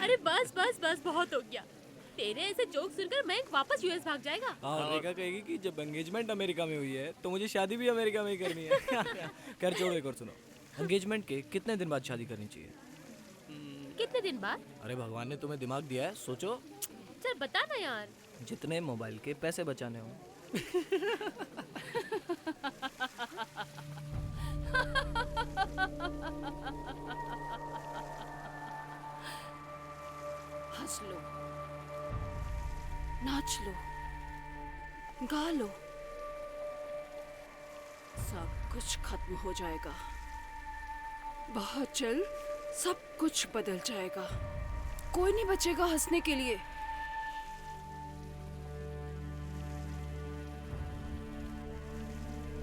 अरे बस बस बस बहुत हो गया। तेरे ऐसे जोक सुनकर मैं वापस यूएस भाग जाएगा। हाँ, रेखा कहेगी कि जब एंगेजमेंट अमेरिका में हुई है तो मुझे शादी भी अमेरिका में ही करनी है। खैर छोड़ो, एक और सुनो। एंगेजमेंट के कितने दिन बाद शादी करनी चाहिए? कितने दिन बाद? अरे भगवान ने तुम्हें दिमाग दिया है, सोचो। चल बता ना यार। जितने मोबाइल के पैसे बचाने हो। हंस लो, नाच लो, गा लो, सब कुछ खत्म हो जाएगा। बहुत जल्द सब कुछ बदल जाएगा। कोई नहीं बचेगा हंसने के लिए।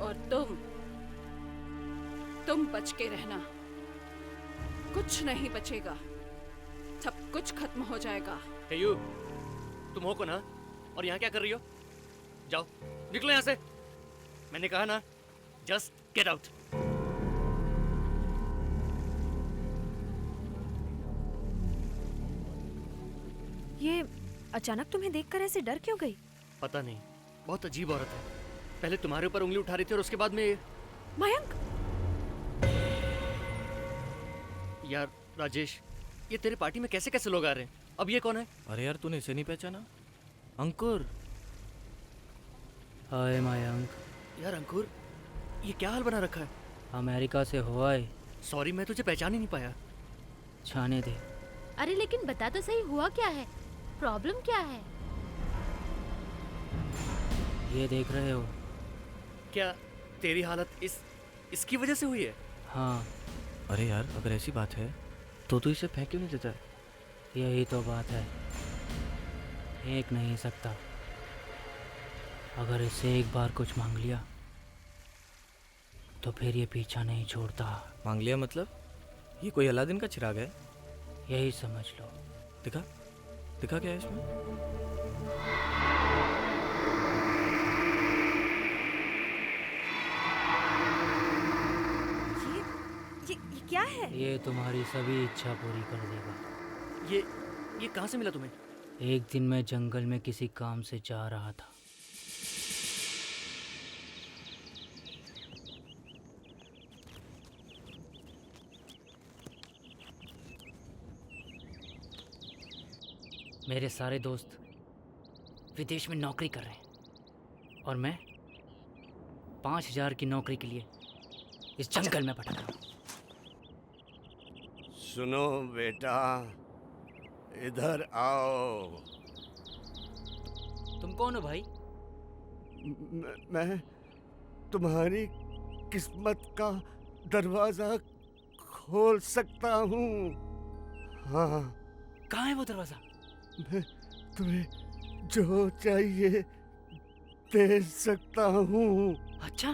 और तुम बच के रहना। कुछ नहीं बचेगा, सब कुछ खत्म हो जाएगा। हे यू, तुम हो कौन ना? और यहाँ क्या कर रही हो? जाओ, निकलो यहाँ से। मैंने कहा ना, जस्ट गेट आउट। ये अचानक तुम्हें देखकर ऐसे डर क्यों गई? पता नहीं, बहुत अजीब औरत है। पहले तुम्हारे ऊपर उंगली उठा रही थी और उसके बाद में मयंक! यार राजेश, ये तेरे पार्टी में कैसे कैसे लोग आ रहे हैं? अब ये कौन है? अरे यार, तूने इसे नहीं पहचाना? अंकुर। हाय मयंक, यार अंकुर, ये क्या हाल बना रखा है? अमेरिका से हो आए? सॉरी, मैं तुझे पहचान ही नहीं पाया। छाने दे। अरे लेकिन बता तो सही, हुआ क्या है? प्रॉब्लम क्या है? ये देख रहे हो? क्या तेरी हालत इसकी वजह से हुई है? हाँ। अरे यार, अगर ऐसी बात है तो तू इसे फेंक क्यों नहीं देता? यही तो बात है, फेंक नहीं सकता। अगर इससे एक बार कुछ मांग लिया तो फिर ये पीछा नहीं छोड़ता। मांग लिया मतलब? ये कोई अलादीन का चिराग है? यही समझ लो। दिखा दिखा, क्या है इसमें? ये क्या है? ये तुम्हारी सभी इच्छा पूरी कर देगा। ये कहाँ से मिला तुम्हें? एक दिन मैं जंगल में किसी काम से जा रहा था। मेरे सारे दोस्त विदेश में नौकरी कर रहे हैं और मैं 5,000 की नौकरी के लिए इस जंगल में भटक रहा हूँ। सुनो बेटा, इधर आओ। तुम कौन हो भाई? मैं तुम्हारी किस्मत का दरवाजा खोल सकता हूँ। हाँ, कहाँ है वो दरवाजा? मैं तुम्हें जो चाहिए दे सकता हूँ। अच्छा,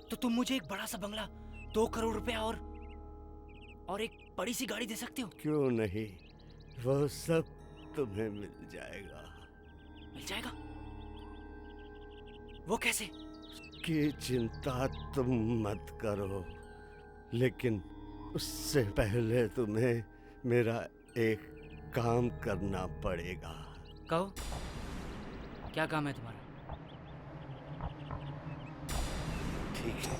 तो तुम मुझे एक बड़ा सा बंगला, 2 करोड़ रुपया और एक बड़ी सी गाड़ी दे सकते हो? क्यों नहीं, वो सब तुम्हें मिल जाएगा। मिल जाएगा? वो कैसे? की चिंता तुम मत करो, लेकिन उससे पहले तुम्हें मेरा एक काम करना पड़ेगा। कहो, क्या काम है तुम्हारा? ठीक है,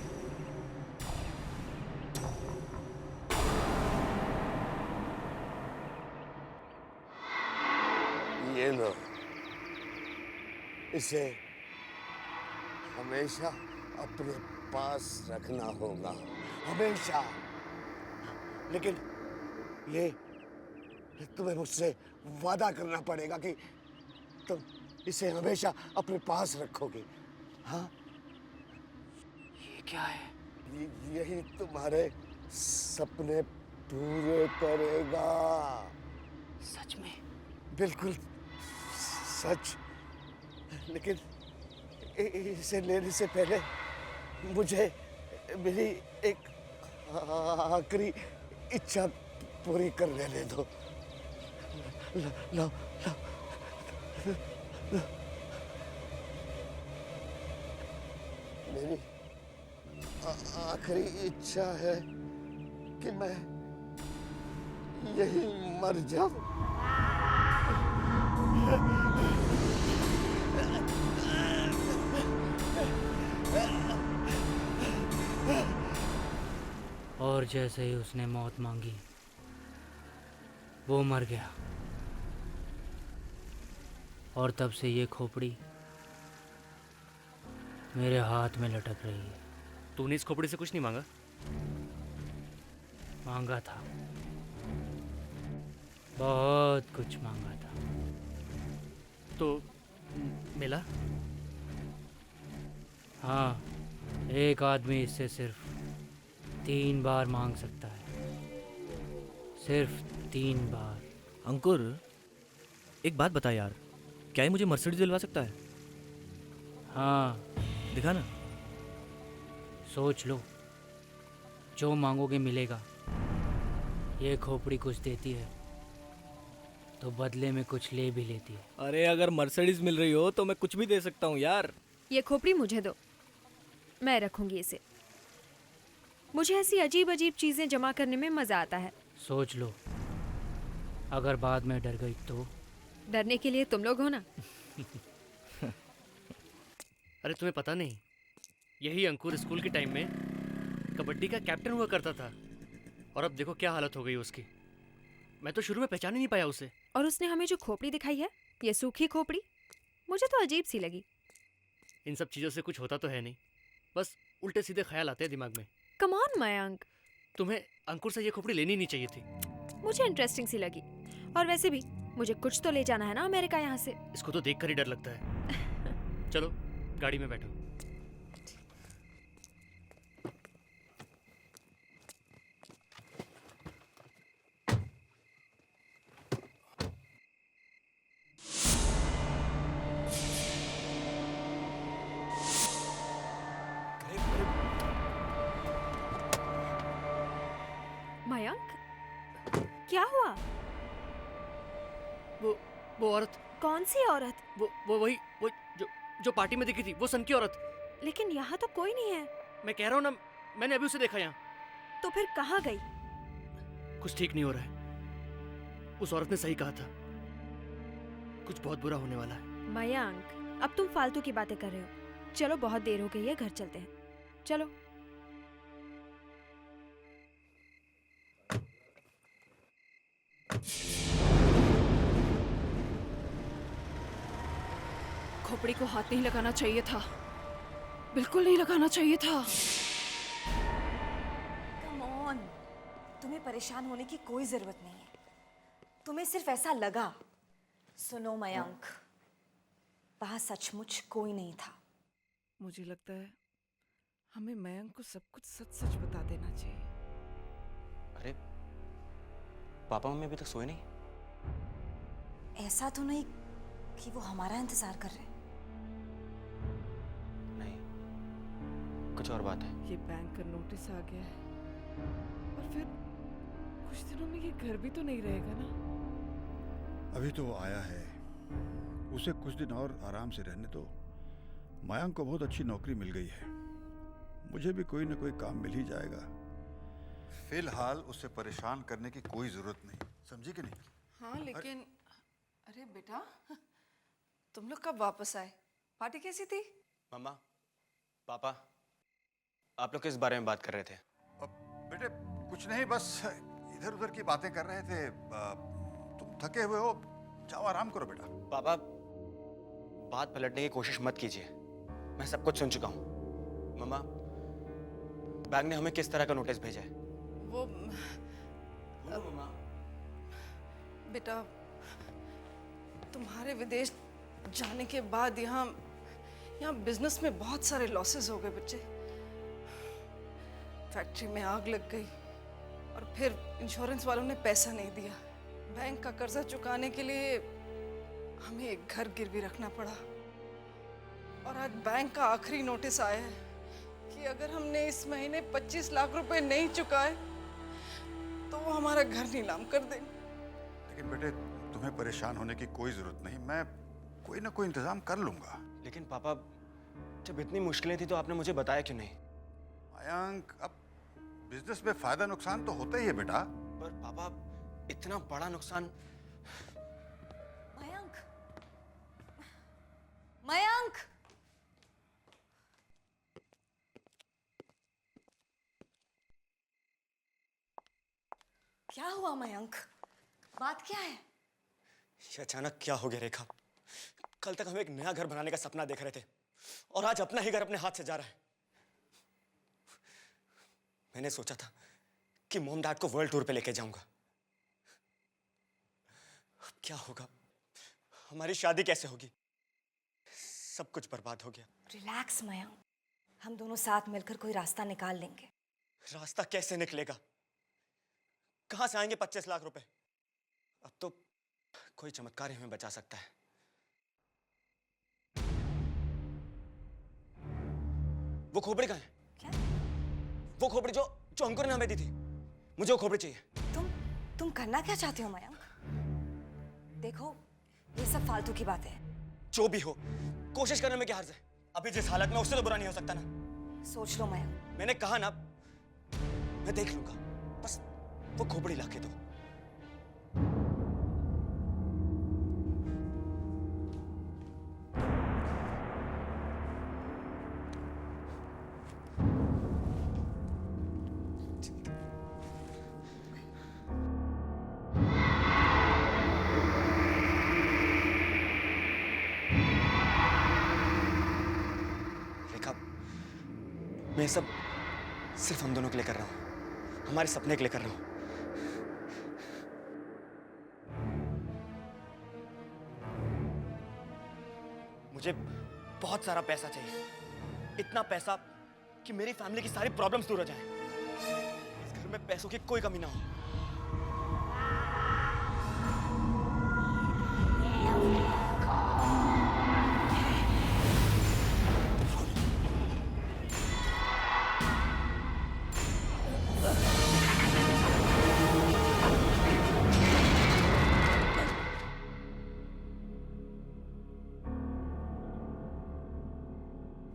ये लो, इसे हमेशा अपने पास रखना होगा, हमेशा। लेकिन ये तुम्हें मुझसे वादा करना पड़ेगा कि तुम इसे हमेशा अपने पास रखोगे। हाँ? ये क्या है? यही तुम्हारे सपने पूरे करेगा। सच में? बिल्कुल सच। लेकिन इसे लेने से पहले मुझे मेरी एक आखिरी इच्छा पूरी कर लेने दो। लो। मेरी आखिरी इच्छा है कि मैं यही मर जाऊं। और जैसे ही उसने मौत मांगी वो मर गया। और तब से ये खोपड़ी मेरे हाथ में लटक रही है। तूने इस खोपड़ी से कुछ नहीं मांगा? मांगा था, बहुत कुछ मांगा था। तो मिला? हाँ, एक आदमी इससे सिर्फ 3 बार मांग सकता है, सिर्फ 3 बार। अंकुर, एक बात बता यार, क्या ये मुझे मर्सिडीज दिलवा सकता है? हाँ, दिखा ना। सोच लो, जो मांगोगे मिलेगा। ये खोपड़ी कुछ देती है तो बदले में कुछ ले भी लेती है। अरे अगर मर्सिडीज मिल रही हो तो मैं कुछ भी दे सकता हूँ यार। ये खोपड़ी मुझे दो, मैं रखूंगी इसे। मुझे ऐसी अजीब अजीब चीजें जमा करने में मजा आता है। सोच लो, अगर बाद में डर गई तो? डरने के लिए तुम लोग हो ना। अरे तुम्हें पता नहीं, यही अंकुर स्कूल के टाइम में कबड्डी का कैप्टन हुआ करता था। और अब देखो क्या हालत हो गई उसकी। मैं तो शुरू में पहचान ही नहीं पाया उसे। और उसने हमें जो खोपड़ी दिखाई है, ये सूखी खोपड़ी, मुझे तो अजीब सी लगी। इन सब चीज़ों से कुछ होता तो है नहीं, बस उल्टे सीधे ख्याल आते हैं दिमाग में। कम ऑन मयंक, तुम्हें अंकुर से ये खोपड़ी लेनी नहीं चाहिए थी। मुझे इंटरेस्टिंग सी लगी। और वैसे भी मुझे कुछ तो ले जाना है ना अमेरिका यहाँ से। इसको तो देखकर ही डर लगता है। चलो गाड़ी में बैठो। मयंक, क्या हुआ? वो औरत, कौन सी औरत? वो वही वो जो पार्टी में दिखी थी, वो सन की औरत। लेकिन यहाँ तो कोई नहीं है। मैं कह रहा हूँ ना, मैंने अभी उसे देखा यहाँ। तो फिर कहाँ गई? कुछ ठीक नहीं हो रहा है। उस औरत ने सही कहा था, कुछ बहुत बुरा होने वाला है। मयंक, अब तुम फालतू की बातें कर रहे हो। चलो, बहुत देर हो गई है, घर चलते हैं। चलो। खोपड़ी को हाथ नहीं लगाना चाहिए था, बिल्कुल नहीं लगाना चाहिए था। कम ऑन, तुम्हें परेशान होने की कोई जरूरत नहीं है। तुम्हें सिर्फ ऐसा लगा। सुनो मयंक, वहां सचमुच कोई नहीं था। मुझे लगता है हमें मयंक को सब कुछ सच सच बता देना चाहिए। अरे पापा मम्मी अभी तक सोए नहीं? ऐसा तो नहीं कि वो हमारा इंतजार कर रहे हैं। नहीं, कुछ और बात है। ये बैंक का नोटिस आ गया है और फिर कुछ दिनों में ये घर भी तो नहीं रहेगा ना। अभी तो वो आया है, उसे कुछ दिन और आराम से रहने दो। मयंक को बहुत अच्छी नौकरी मिल गई है, मुझे भी कोई ना कोई काम मिल ही जाएगा। फिलहाल उसे परेशान करने की कोई जरूरत नहीं, समझी कि नहीं? हाँ लेकिन अरे बेटा, तुम लोग कब वापस आए? पार्टी कैसी थी? मम्मा, पापा, आप लोग किस बारे में बात कर रहे थे? बेटे कुछ नहीं, बस इधर उधर की बातें कर रहे थे। तुम थके हुए हो, जाओ आराम करो बेटा। पापा, बात पलटने की कोशिश मत कीजिए, मैं सब कुछ सुन चुका हूँ। मम्मा, बैंक ने हमें किस तरह का नोटिस भेजा है? वो मम्मा, बेटा, तुम्हारे विदेश जाने के बाद यहाँ बिजनेस में बहुत सारे लॉसेस हो गए बच्चे। फैक्ट्री में आग लग गई और फिर इंश्योरेंस वालों ने पैसा नहीं दिया। बैंक का कर्जा चुकाने के लिए हमें एक घर गिरवी रखना पड़ा। और आज बैंक का आखिरी नोटिस आया है कि अगर हमने इस महीने 25 लाख रुपए नहीं चुकाए तो वो हमारा घर नीलाम कर देंगे। लेकिन बेटे तुम्हें परेशान होने की कोई जरूरत नहीं, मैं कोई ना कोई इंतजाम कर लूंगा। लेकिन पापा, जब इतनी मुश्किलें थी तो आपने मुझे बताया क्यों नहीं? मयंक, अब बिजनेस में फायदा नुकसान तो होता ही है बेटा। पर पापा, इतना बड़ा नुकसान। मयंक, मयंक, क्या हुआ मयंक? बात क्या है? ये अचानक क्या हो गया रेखा? कल तक हम एक नया घर बनाने का सपना देख रहे थे और आज अपना ही घर अपने हाथ से जा रहा है। मैंने सोचा था कि मॉम डैड को वर्ल्ड टूर पे लेके जाऊंगा। अब क्या होगा? हमारी शादी कैसे होगी? सब कुछ बर्बाद हो गया। रिलैक्स मयंक, हम दोनों साथ मिलकर कोई रास्ता निकाल लेंगे। रास्ता कैसे निकलेगा? कहां से आएंगे 25 लाख रुपए? अब तो कोई चमत्कार ही हमें बचा सकता है। वो खोपड़ी कहाँ है? क्या? वो खोपड़ी जो जो अंकुर ने हमें दी थी। मुझे वो खोपड़ी चाहिए। तुम करना क्या चाहते हो मयंक? देखो, ये सब फालतू की बातें हैं। जो भी हो, कोशिश करने में क्या हर्ज है? अभी जिस हालत में, उससे तो बुरा नहीं हो सकता ना। सोच लो मयंक। मैंने कहा ना, मैं देख लूंगा। बस वो खोपड़ी लाके दो। रेखा, मैं ये सब सिर्फ हम दोनों के लिए कर रहा हूं, हमारे सपने के लिए कर रहा हूं। मुझे बहुत सारा पैसा चाहिए, इतना पैसा कि मेरी फैमिली की सारी प्रॉब्लम्स दूर हो जाएं। इस घर में पैसों की कोई कमी ना हो।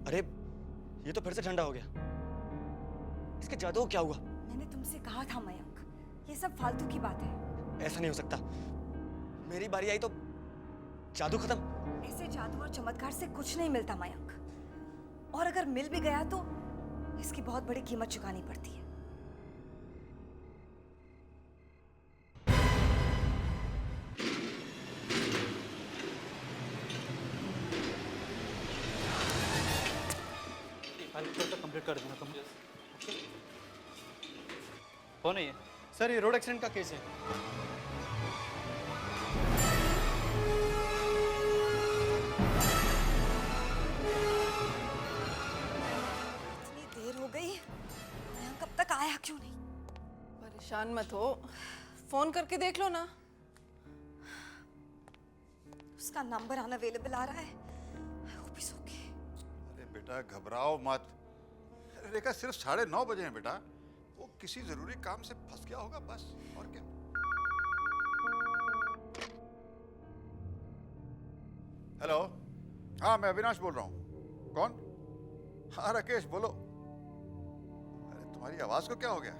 अरे, ये तो फिर से ठंडा हो गया। इसके जादू को क्या हुआ? मैंने तुमसे कहा था मयंक, ये सब फालतू की बात है। ऐसा नहीं हो सकता। मेरी बारी आई तो जादू खत्म। ऐसे जादू और चमत्कार से कुछ नहीं मिलता मयंक, और अगर मिल भी गया तो इसकी बहुत बड़ी कीमत चुकानी पड़ती है। कंप्लीट कर देना तुम। कौन है ये? सर, ये रोड एक्सीडेंट का केस है। इतनी देर हो गई, मयंक अब तक आया क्यों नहीं? परेशान मत हो, फोन करके देख लो ना। उसका नंबर अनअवेलेबल आ रहा है। I hope he's okay. अरे बेटा घबराओ मत। रेखा सिर्फ 9:30 बजे हैं बेटा। वो किसी जरूरी काम से फंस गया होगा बस, और क्या। हेलो, हाँ मैं अविनाश बोल रहा हूँ। कौन? हाँ राकेश बोलो। अरे तुम्हारी आवाज को क्या हो गया?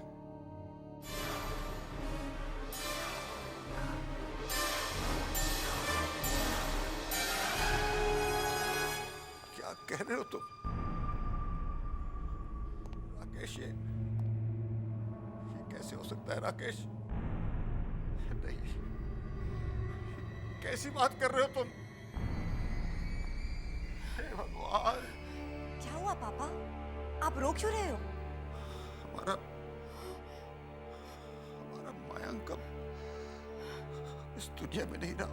क्या कह रहे हो तुम? राकेश, ये कैसे हो सकता है राकेश? नहीं, कैसी बात कर रहे हो तुम? हे भगवान! क्या हुआ पापा? आप रो क्यों रहे हो? हमारा मयंक अब इस दुनिया में नहीं रहा।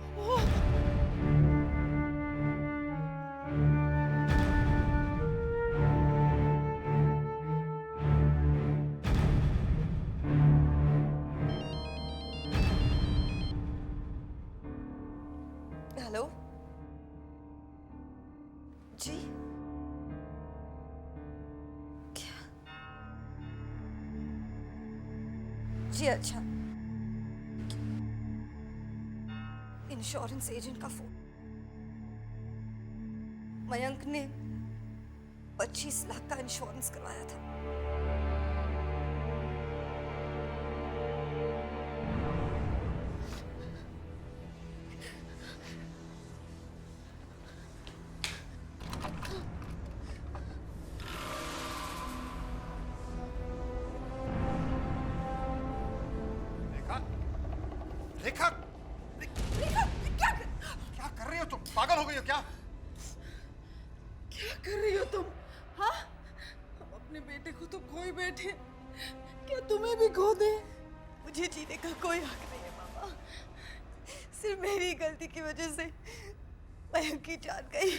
हेलो जी, क्या? जी अच्छा, इंश्योरेंस एजेंट का फोन। मयंक ने 25 लाख का इंश्योरेंस करवाया था। रेखा, रेखा, क्या कर रही हो तुम? पागल हो गई हो क्या? क्या कर रही हो तुम? हाँ, हम अपने बेटे को तो खो ही बैठे, क्या तुम्हें भी खो दे? मुझे जीने का कोई हक नहीं है मामा। सिर्फ मेरी गलती की वजह से मयंक की जान गई।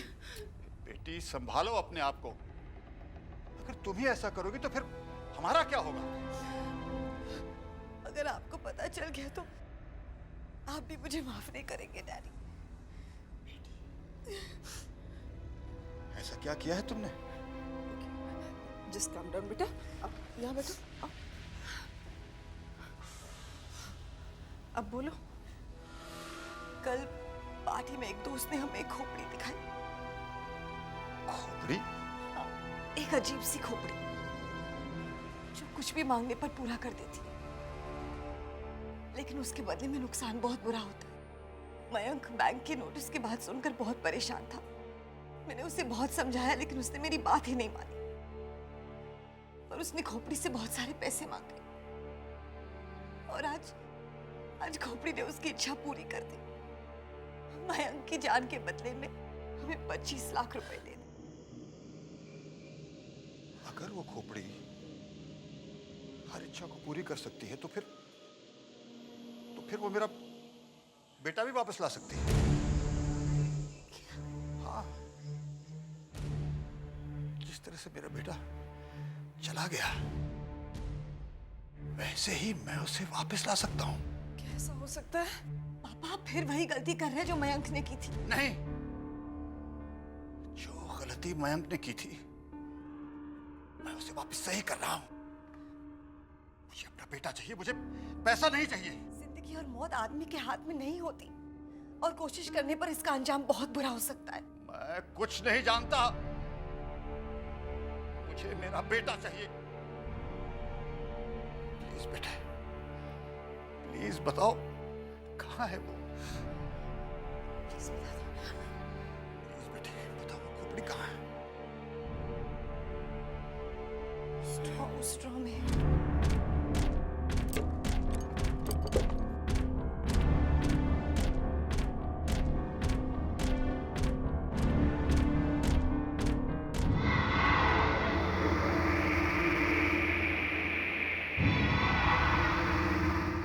बेटी संभालो अपने आप को। अगर तुम ही ऐसा करोगी तो फिर हमारा क्या होगा? अगर आपको पता चल गया तो आप भी मुझे माफ नहीं करेंगे डैडी। ऐसा क्या किया है तुमने? जस्ट काम डाउन बेटा, अब यहाँ बैठो। अब बोलो। कल पार्टी में एक दोस्त ने हमें एक खोपड़ी दिखाई। खोपड़ी? एक अजीब सी खोपड़ी जो कुछ भी मांगने पर पूरा कर देती, लेकिन उसके बदले में नुकसान बहुत बुरा होता है। मयंक बैंक के नोटिस की बात सुनकर बहुत परेशान था। मैंने उसे बहुत समझाया लेकिन उसने मेरी बात ही नहीं मानी और उसने खोपड़ी से बहुत सारे पैसे मांगे और आज खोपड़ी ने उसकी इच्छा पूरी कर दी। मयंक की जान के बदले में हमें 25 लाख रुपए दे दे। अगर वो खोपड़ी हर इच्छा को पूरी कर सकती है तो फिर वो मेरा बेटा भी वापस ला सकती है। हाँ, जिस तरह से मेरा बेटा चला गया वैसे ही मैं उसे वापस ला सकता हूँ। कैसा हो सकता है? पापा आप फिर वही गलती कर रहे हैं जो मयंक ने की थी। नहीं, जो गलती मयंक ने की थी मैं उसे वापस सही कर रहा हूँ। मुझे अपना बेटा चाहिए, मुझे पैसा नहीं चाहिए। जिंदगी और मौत आदमी के हाथ में नहीं होती और कोशिश करने पर इसका अंजाम बहुत बुरा हो सकता है। मैं कुछ नहीं जानता, मुझे मेरा बेटा चाहिए। प्लीज बेटा, प्लीज बताओ कहाँ है वो? प्लीज बता दो। प्लीज बेटे बताओ खोपड़ी कहाँ है? स्ट्रॉ में।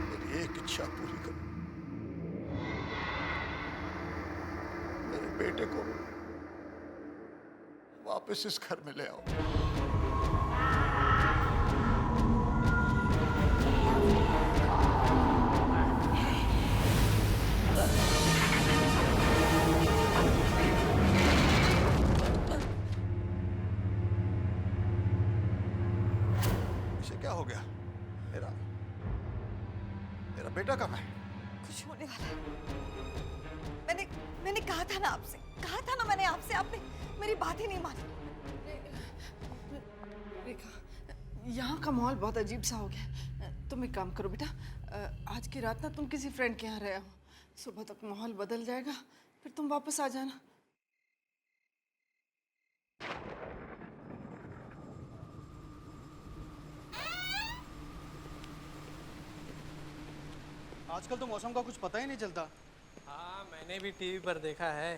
मेरी एक इच्छा पूरी करो, मेरे बेटे को वापस इस घर में ले आओ। इसे क्या हो गया? मेरा बेटा कहाँ है? कुछ होने वाला है। मैंने कहा था ना आपसे, मैंने आपसे, आपने मेरी बात ही नहीं मानी। रेखा, यहाँ का माहौल बहुत अजीब सा हो गया। तुम एक काम करो बेटा, आज की रात ना तुम किसी फ्रेंड के यहाँ रहे हो। सुबह तक माहौल बदल जाएगा, फिर तुम वापस आ जाना। आजकल तो मौसम का कुछ पता ही नहीं चलता। हाँ, मैंने भी टीवी पर देखा है।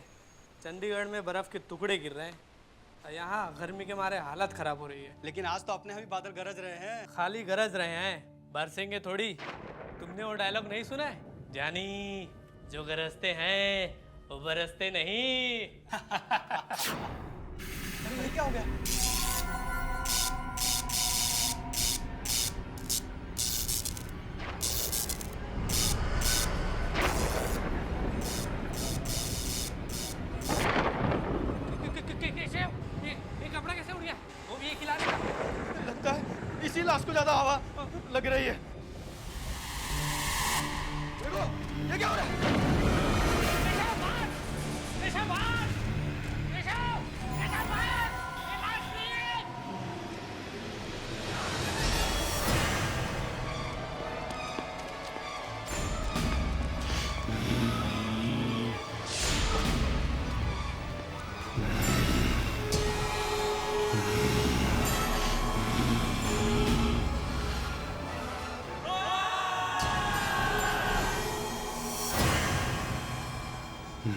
चंडीगढ़ में बर्फ के टुकड़े गिर रहे हैं। यहाँ गर्मी के मारे हालत खराब हो रही है। लेकिन आज तो अपने यहाँ भी बादल गरज रहे हैं। खाली गरज रहे हैं, बरसेंगे थोड़ी। तुमने वो डायलॉग नहीं सुना है? जानी जो गरजते हैं वो बरसते नहीं। अरे ये क्या हो गया? ये कपड़ा कैसे उड़ गया? वो भी एक ही लाश का। लगता है इसी लाश को ज्यादा हवा लग रही है। देखो ये क्या हो रहा है? मेरा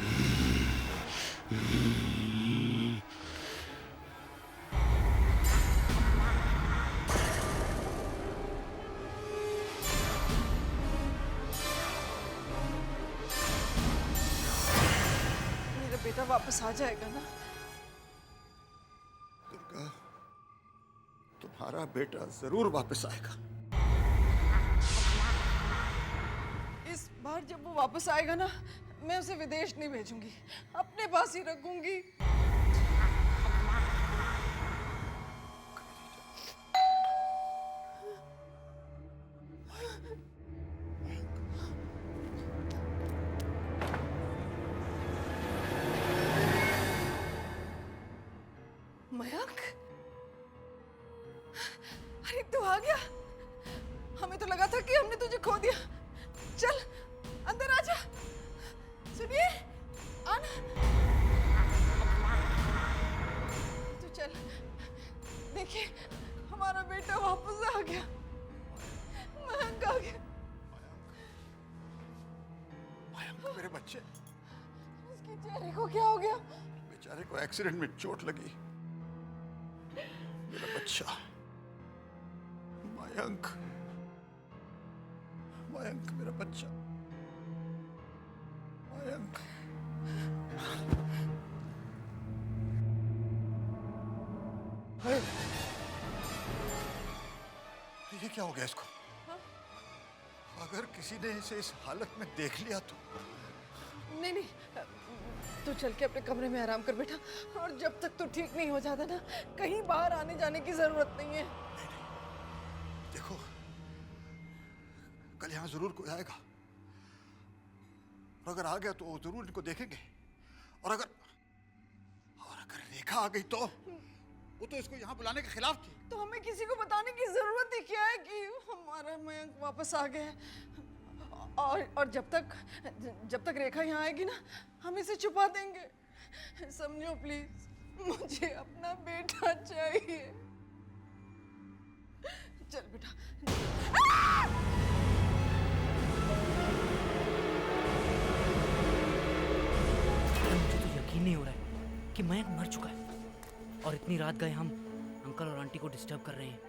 बेटा वापस आ जाएगा ना? दुर्गा, तुम्हारा बेटा जरूर वापस आएगा। इस बार जब वो वापस आएगा ना, मैं उसे विदेश नहीं भेजूंगी, अपने पास ही रखूंगी। मयंक, अरे तू आ गया। हमें तो लगा था कि हमने तुझे खो दिया। चल अंदर आ जा। सुनिए, आना। तू चल, देखिए हमारा बेटा वापस आ गया। मयंक आ गया। मयंक मेरे बच्चे। उसके चेहरे को क्या हो गया? बेचारे को एक्सीडेंट में चोट लगी। मेरा बच्चा मयंक, मयंक मेरा बच्चा मयंक। अरे, ये क्या हो गया इसको? अगर किसी ने इसे इस हालत में देख लिया तो? नहीं नहीं, तू चल के अपने कमरे में आराम कर बेटा, और जब तक तू ठीक नहीं हो जाता ना, कहीं बाहर आने जाने की जरूरत नहीं है। देखो, कल यहाँ जरूर कोई आएगा, और अगर आ गया तो जरूर इनको देखेंगे, और अगर रेखा आ गई तो वो तो इसको यहाँ बुलाने के खिलाफ थी। तो हमें किसी को बताने की जरूरत ही क्या है कि हमारा मयंक वापस आ गया है। और जब तक रेखा यहाँ आएगी ना, हम इसे छुपा देंगे। समझो प्लीज, मुझे अपना बेटा चाहिए। चल बेटा। मुझे तो यकीन नहीं हो रहा है कि मयंक मर चुका है, और इतनी रात गए हम अंकल और आंटी को डिस्टर्ब कर रहे हैं।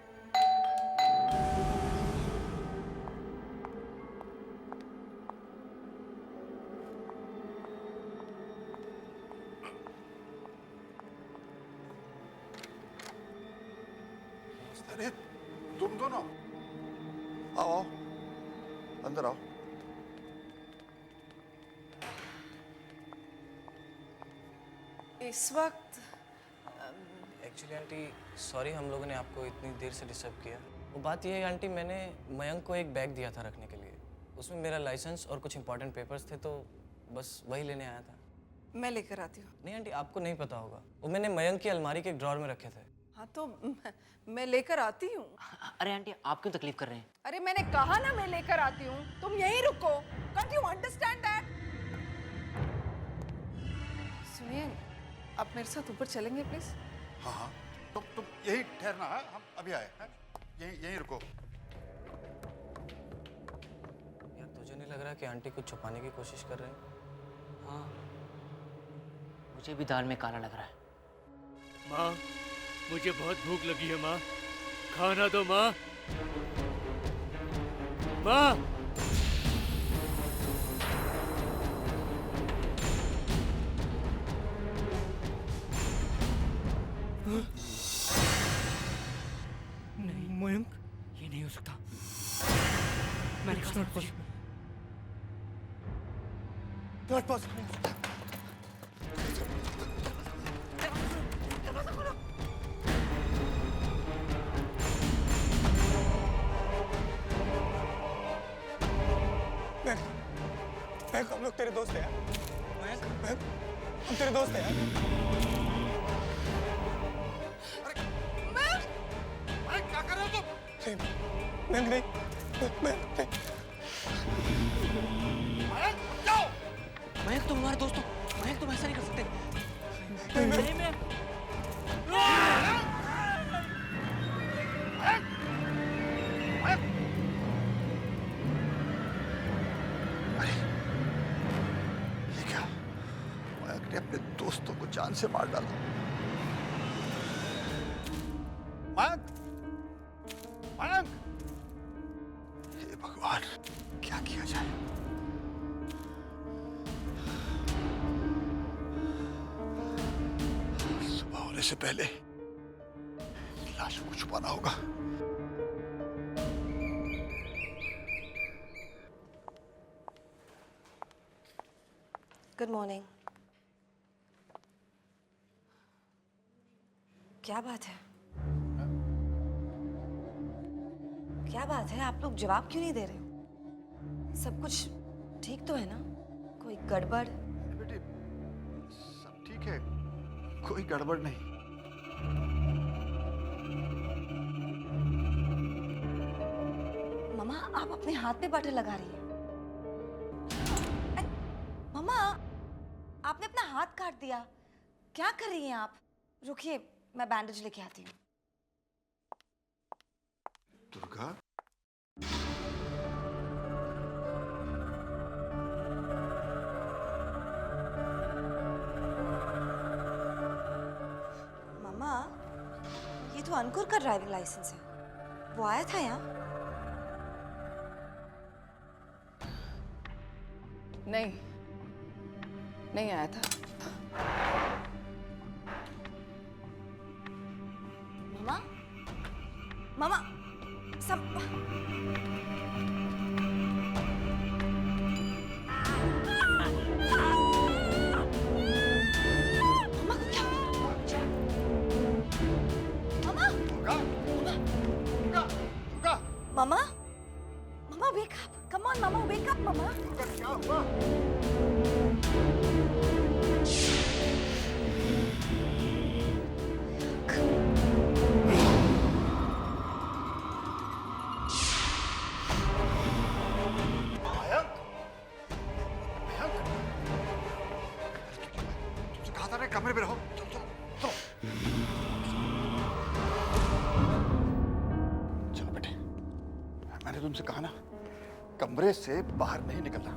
अरे तुम दोनों आओ, अंदर आओ। इस वक्त एक्चुअली आंटी सॉरी, हम लोगों ने आपको इतनी देर से डिस्टर्ब किया। वो बात ये है आंटी, मैंने मयंक को एक बैग दिया था रखने के लिए। उसमें मेरा लाइसेंस और कुछ इंपॉर्टेंट पेपर्स थे, तो बस वही लेने आया था। मैं लेकर आती हूँ। नहीं आंटी, आपको नहीं पता होगा, वो मैंने मयंक की अलमारी के एक ड्रॉर में रखे थे। हाँ तो मैं लेकर आती हूँ। अरे आंटी, आप क्यों तकलीफ कर रहे हैं? अरे मैंने कहा ना मैं लेकर आती हूँ, तुम यहीं रुको। Can't you understand that? सुनिए, आप मेरे साथ ऊपर चलेंगे प्लीज? हाँ हाँ, तुम यही ठहरना है, हम अभी आए हैं। यहीं रुको। यार तुझे नहीं लग रहा कि आंटी कुछ छुपाने की कोशिश कर रहे हैं? हाँ, मुझे भी दाल में काला लग रहा है। माँ, मुझे बहुत भूख लगी है माँ, खाना दो माँ। माँ, नहीं मयंक, ये नहीं हो सकता। मैंने कहा था तुझे। Not possible. महक, हम लोग तेरे दोस्त हैं यार। महक, हम तेरे दोस्त हैं यार। महक, क्या कर रहे हो तुम? महक नहीं, महक नहीं। मयंक, तुम हमारे दोस्त हो। मयंक, तुम ऐसा नहीं कर सकते। नहीं, मैं जान से मार डाला। मयंक, मयंक, हे भगवान, क्या किया जाए? सुबह होने से पहले लाशों को छुपाना होगा। Good morning. क्या बात है? क्या बात है? आप लोग जवाब क्यों नहीं दे रहे हो? सब कुछ ठीक तो है ना? कोई गड़बड़? बेटे, सब ठीक है, कोई गड़बड़ नहीं। मम्मा, आप अपने हाथ पे बटर लगा रही है। मम्मा, आपने अपना हाथ काट दिया। क्या कर रही हैं आप? रुकिए, मैं बैंडेज लेके आती हूँ। दुर्गा, मम्मा, ये तो अंकुर का ड्राइविंग लाइसेंस है। वो आया था यहाँ? नहीं, नहीं आया था। मम्मा, मम्मा, सब मम्मा को क्या? मम्मा, मम्मा, मम्मा wake up! Come on, mamma wake up, मम्मा। क्या हुआ? कमरे में रहो। चलो बेटे, मैंने तुमसे कहा ना, कमरे से बाहर नहीं निकलना।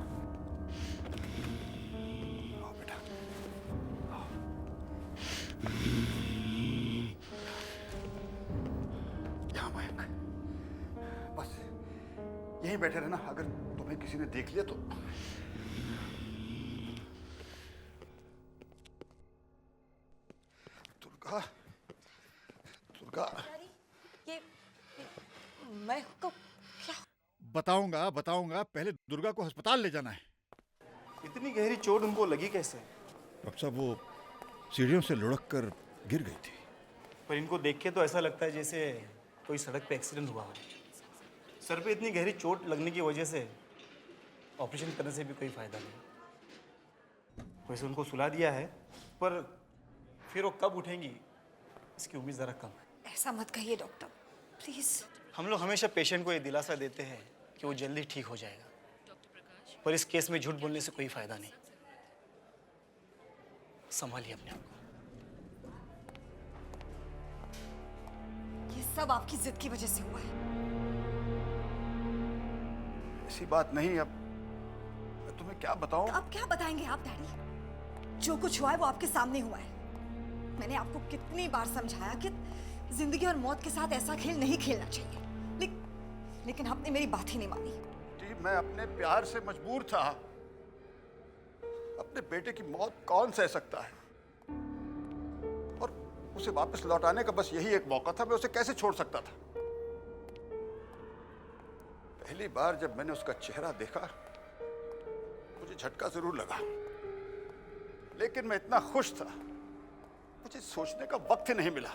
आओ बेटा, आओ। यहाँ मयंक, बस यहीं बैठे रहना। अगर तुम्हें किसी ने देख लिया तो दुर्गा, दुर्गा, ये मैं को क्या? बताऊंगा बताऊंगा, पहले दुर्गा को अस्पताल ले जाना है। इतनी गहरी चोट उनको लगी कैसे? डॉक्टर साहब, वो सीढ़ियों से लुढ़क कर गिर गई थी। पर इनको देख के तो ऐसा लगता है जैसे कोई सड़क पे एक्सीडेंट हुआ हो। सर पे इतनी गहरी चोट लगने की वजह से ऑपरेशन करने से भी कोई फायदा नहीं। वैसे उनको सुला दिया है, पर फिर वो कब उठेंगी इसकी उम्मीद ज़रा कम है। ऐसा मत कहिए डॉक्टर, प्लीज। हम लोग हमेशा पेशेंट को ये दिलासा देते हैं कि वो जल्दी ठीक हो जाएगा, पर इस केस में झूठ बोलने से कोई फायदा नहीं। संभालिए अपने आप को। ये सब आपकी जिद की वजह से हुआ है। ऐसी बात नहीं। अब मैं तुम्हें क्या बताऊं? अब क्या बताएंगे आप डैडी? जो कुछ हुआ है वो आपके सामने हुआ है। मैंने आपको कितनी बार समझाया कि जिंदगी और मौत के साथ ऐसा खेल नहीं खेलना चाहिए, लेकिन आपने मेरी बात ही नहीं मानी। जी, मैं अपने प्यार से मजबूर था। अपने बेटे की मौत कौन सह सकता है? और उसे वापस लौटाने का बस यही एक मौका था। मैं उसे कैसे छोड़ सकता था? पहली बार जब मैंने उसका चेहरा देखा, मुझे झटका जरूर लगा, लेकिन मैं इतना खुश था, मुझे सोचने का वक्त ही नहीं मिला।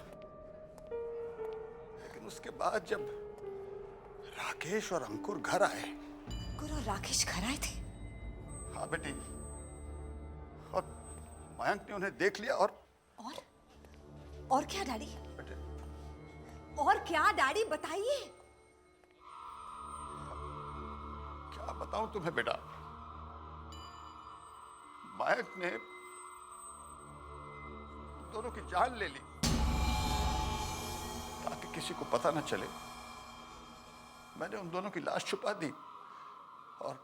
लेकिन उसके बाद जब राकेश और अंकुर घर आए। अंकुर और राकेश घर आए थे? हाँ बेटी, और मयंक ने उन्हें देख लिया। और क्या डैडी? और क्या डैडी, बताइए। क्या बताऊं तुम्हें बेटा? मयंक ने दोनों की जान ले ली ताकि किसी को पता न चले। मैंने उन दोनों की लाश छुपा दी और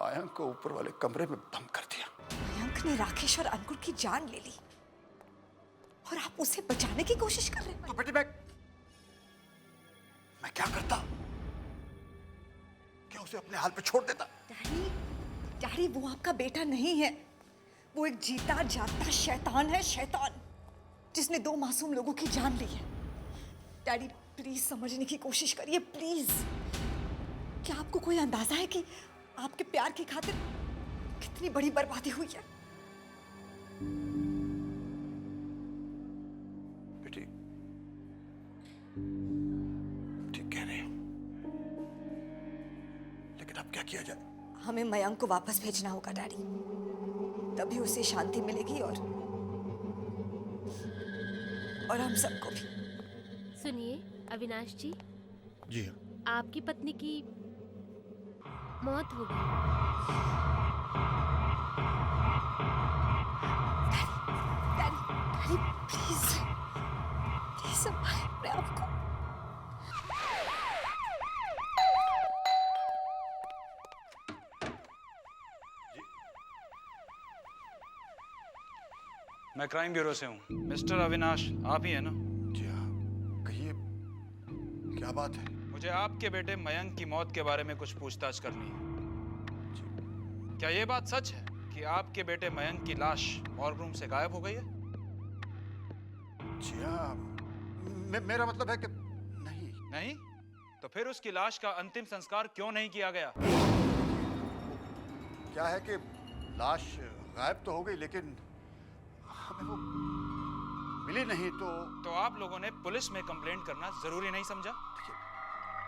मयंक को ऊपर वाले कमरे में बंद कर दिया। मयंक, मयंक ने राकेश और अंकुर की जान ले ली और आप उसे बचाने की कोशिश कर रहे हैं। तो बेटी मैं क्या करता? क्या उसे अपने हाल पे छोड़ देता? डैडी, डैडी वो आपका बेटा नहीं है, वो एक जीता जागता शैतान है, शैतान जिसने 2 मासूम लोगों की जान ली है। डैडी प्लीज समझने की कोशिश करिए, प्लीज। क्या आपको कोई अंदाजा है कि आपके प्यार की खातिर कितनी बड़ी बर्बादी हुई है? बेटी ठीक कह रहे हो, लेकिन अब क्या किया जाए? हमें मयंक को वापस भेजना होगा डैडी, तभी उसे शांति मिलेगी और हम सबको भी। सुनिए अविनाश जी, जी हाँ। आपकी पत्नी की मौत हो गई। डैडी प्लीज प्लीज संभालिए अपने आप को। मैं क्राइम ब्यूरो से हूँ। मिस्टर अविनाश आप ही है ना? जी हाँ, कहिए क्या बात है? मुझे आपके बेटे मयंक की मौत के बारे में कुछ पूछताछ करनी है। क्या ये बात सच है कि आपके बेटे मयंक की लाश मॉर्ग रूम से गायब हो गई है? जी हाँ, मेरा मतलब है कि नहीं? तो फिर उसकी लाश का अंतिम संस्कार क्यों नहीं किया गया? क्या है कि लाश गायब तो हो गई, लेकिन हमें वो मिली नहीं। तो आप लोगों ने पुलिस में कंप्लेंट करना जरूरी नहीं समझा?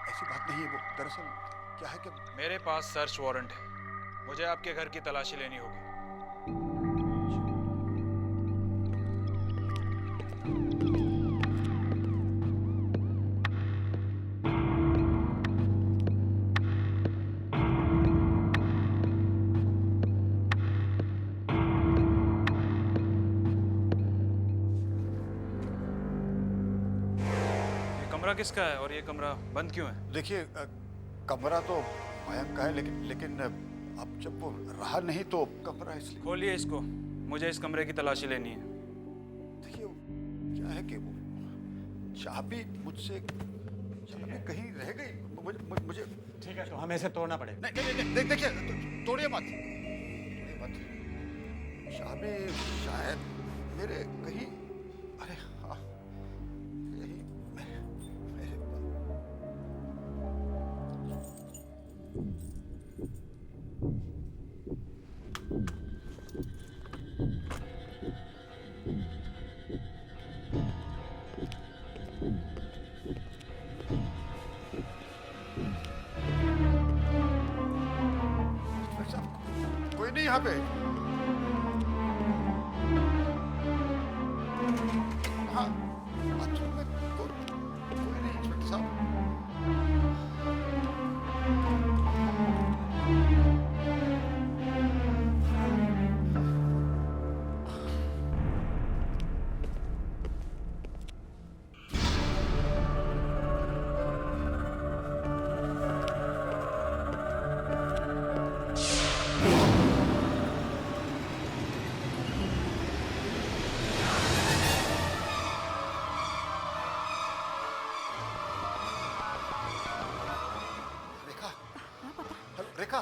ऐसी बात नहीं है। वो दरअसल क्या है कि मेरे पास सर्च वारंट है, मुझे आपके घर की तलाशी लेनी होगी। कमरा किसका है और ये कमरा बंद क्यों है? देखिए, कमरा तो मयंक का है, लेकिन अब जब वो रहा नहीं तो कमरा इसलिए। खोलिए इसको, मुझे इस कमरे की तलाशी लेनी है। देखिए क्या है कि वो चाबी मुझसे कहीं रह गई। मुझे ठीक है, तो हमें इसे तोड़ना पड़ेगा। नहीं, देखिए तोड़िए मत। चाबी शायद मेरे कहीं, अरे हाँ यही मेरे कोई नहीं यहाँ पे। हाँ, बाथरूम में कोई नहीं इंस्पेक्टर साहब। रेखा,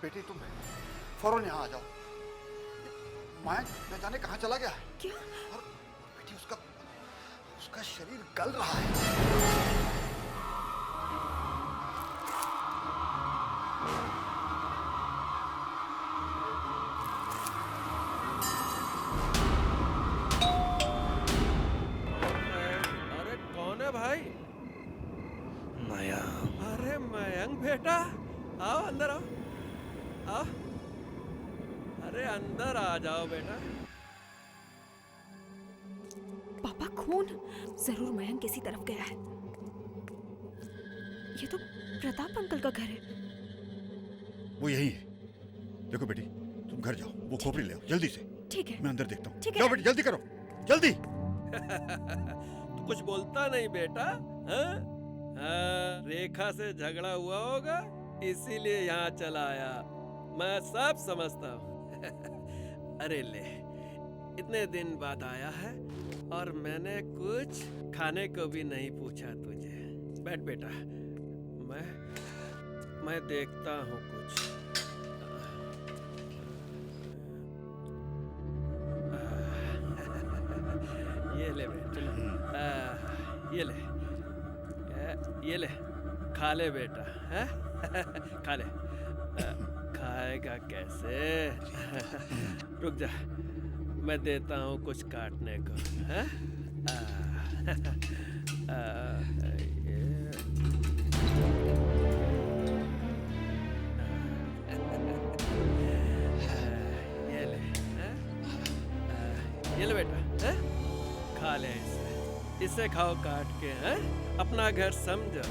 बेटी तुम फौरन यहाँ आ जाओ। मयंक न जाने कहाँ चला गया है। क्या? और बेटी उसका शरीर गल रहा है। अरे कौन है भाई? मयंक। अरे मयंक बेटा, आओ अंदर आओ। आओ, अरे अंदर आ जाओ बेटा। पापा खून जरूर मयंक किसी तरफ गया है। ये तो प्रताप अंकल का घर है। वो यही है। देखो बेटी, तुम घर जाओ, वो खोपड़ी ले आओ जल्दी से। ठीक है, मैं अंदर देखता हूँ। ठीक है। जाओ बेटी, जल्दी करो, जल्दी। तू कुछ बोलता नहीं बेटा? हाँ? हाँ, रेखा से झगड़ा हुआ होगा इसीलिए यहाँ चला आया। मैं सब समझता हूँ। अरे ले, इतने दिन बाद आया है और मैंने कुछ खाने को भी नहीं पूछा तुझे। बैठ बेटा, मैं देखता हूँ कुछ। ये ले बेटा, ये ले, खा ले बेटा, है? खा ले। खाएगा कैसे? रुक जा, मैं देता हूँ कुछ काटने को, है? ये ले बेटा, है? खा ले इसे खाओ काट के, हैं? अपना घर समझो।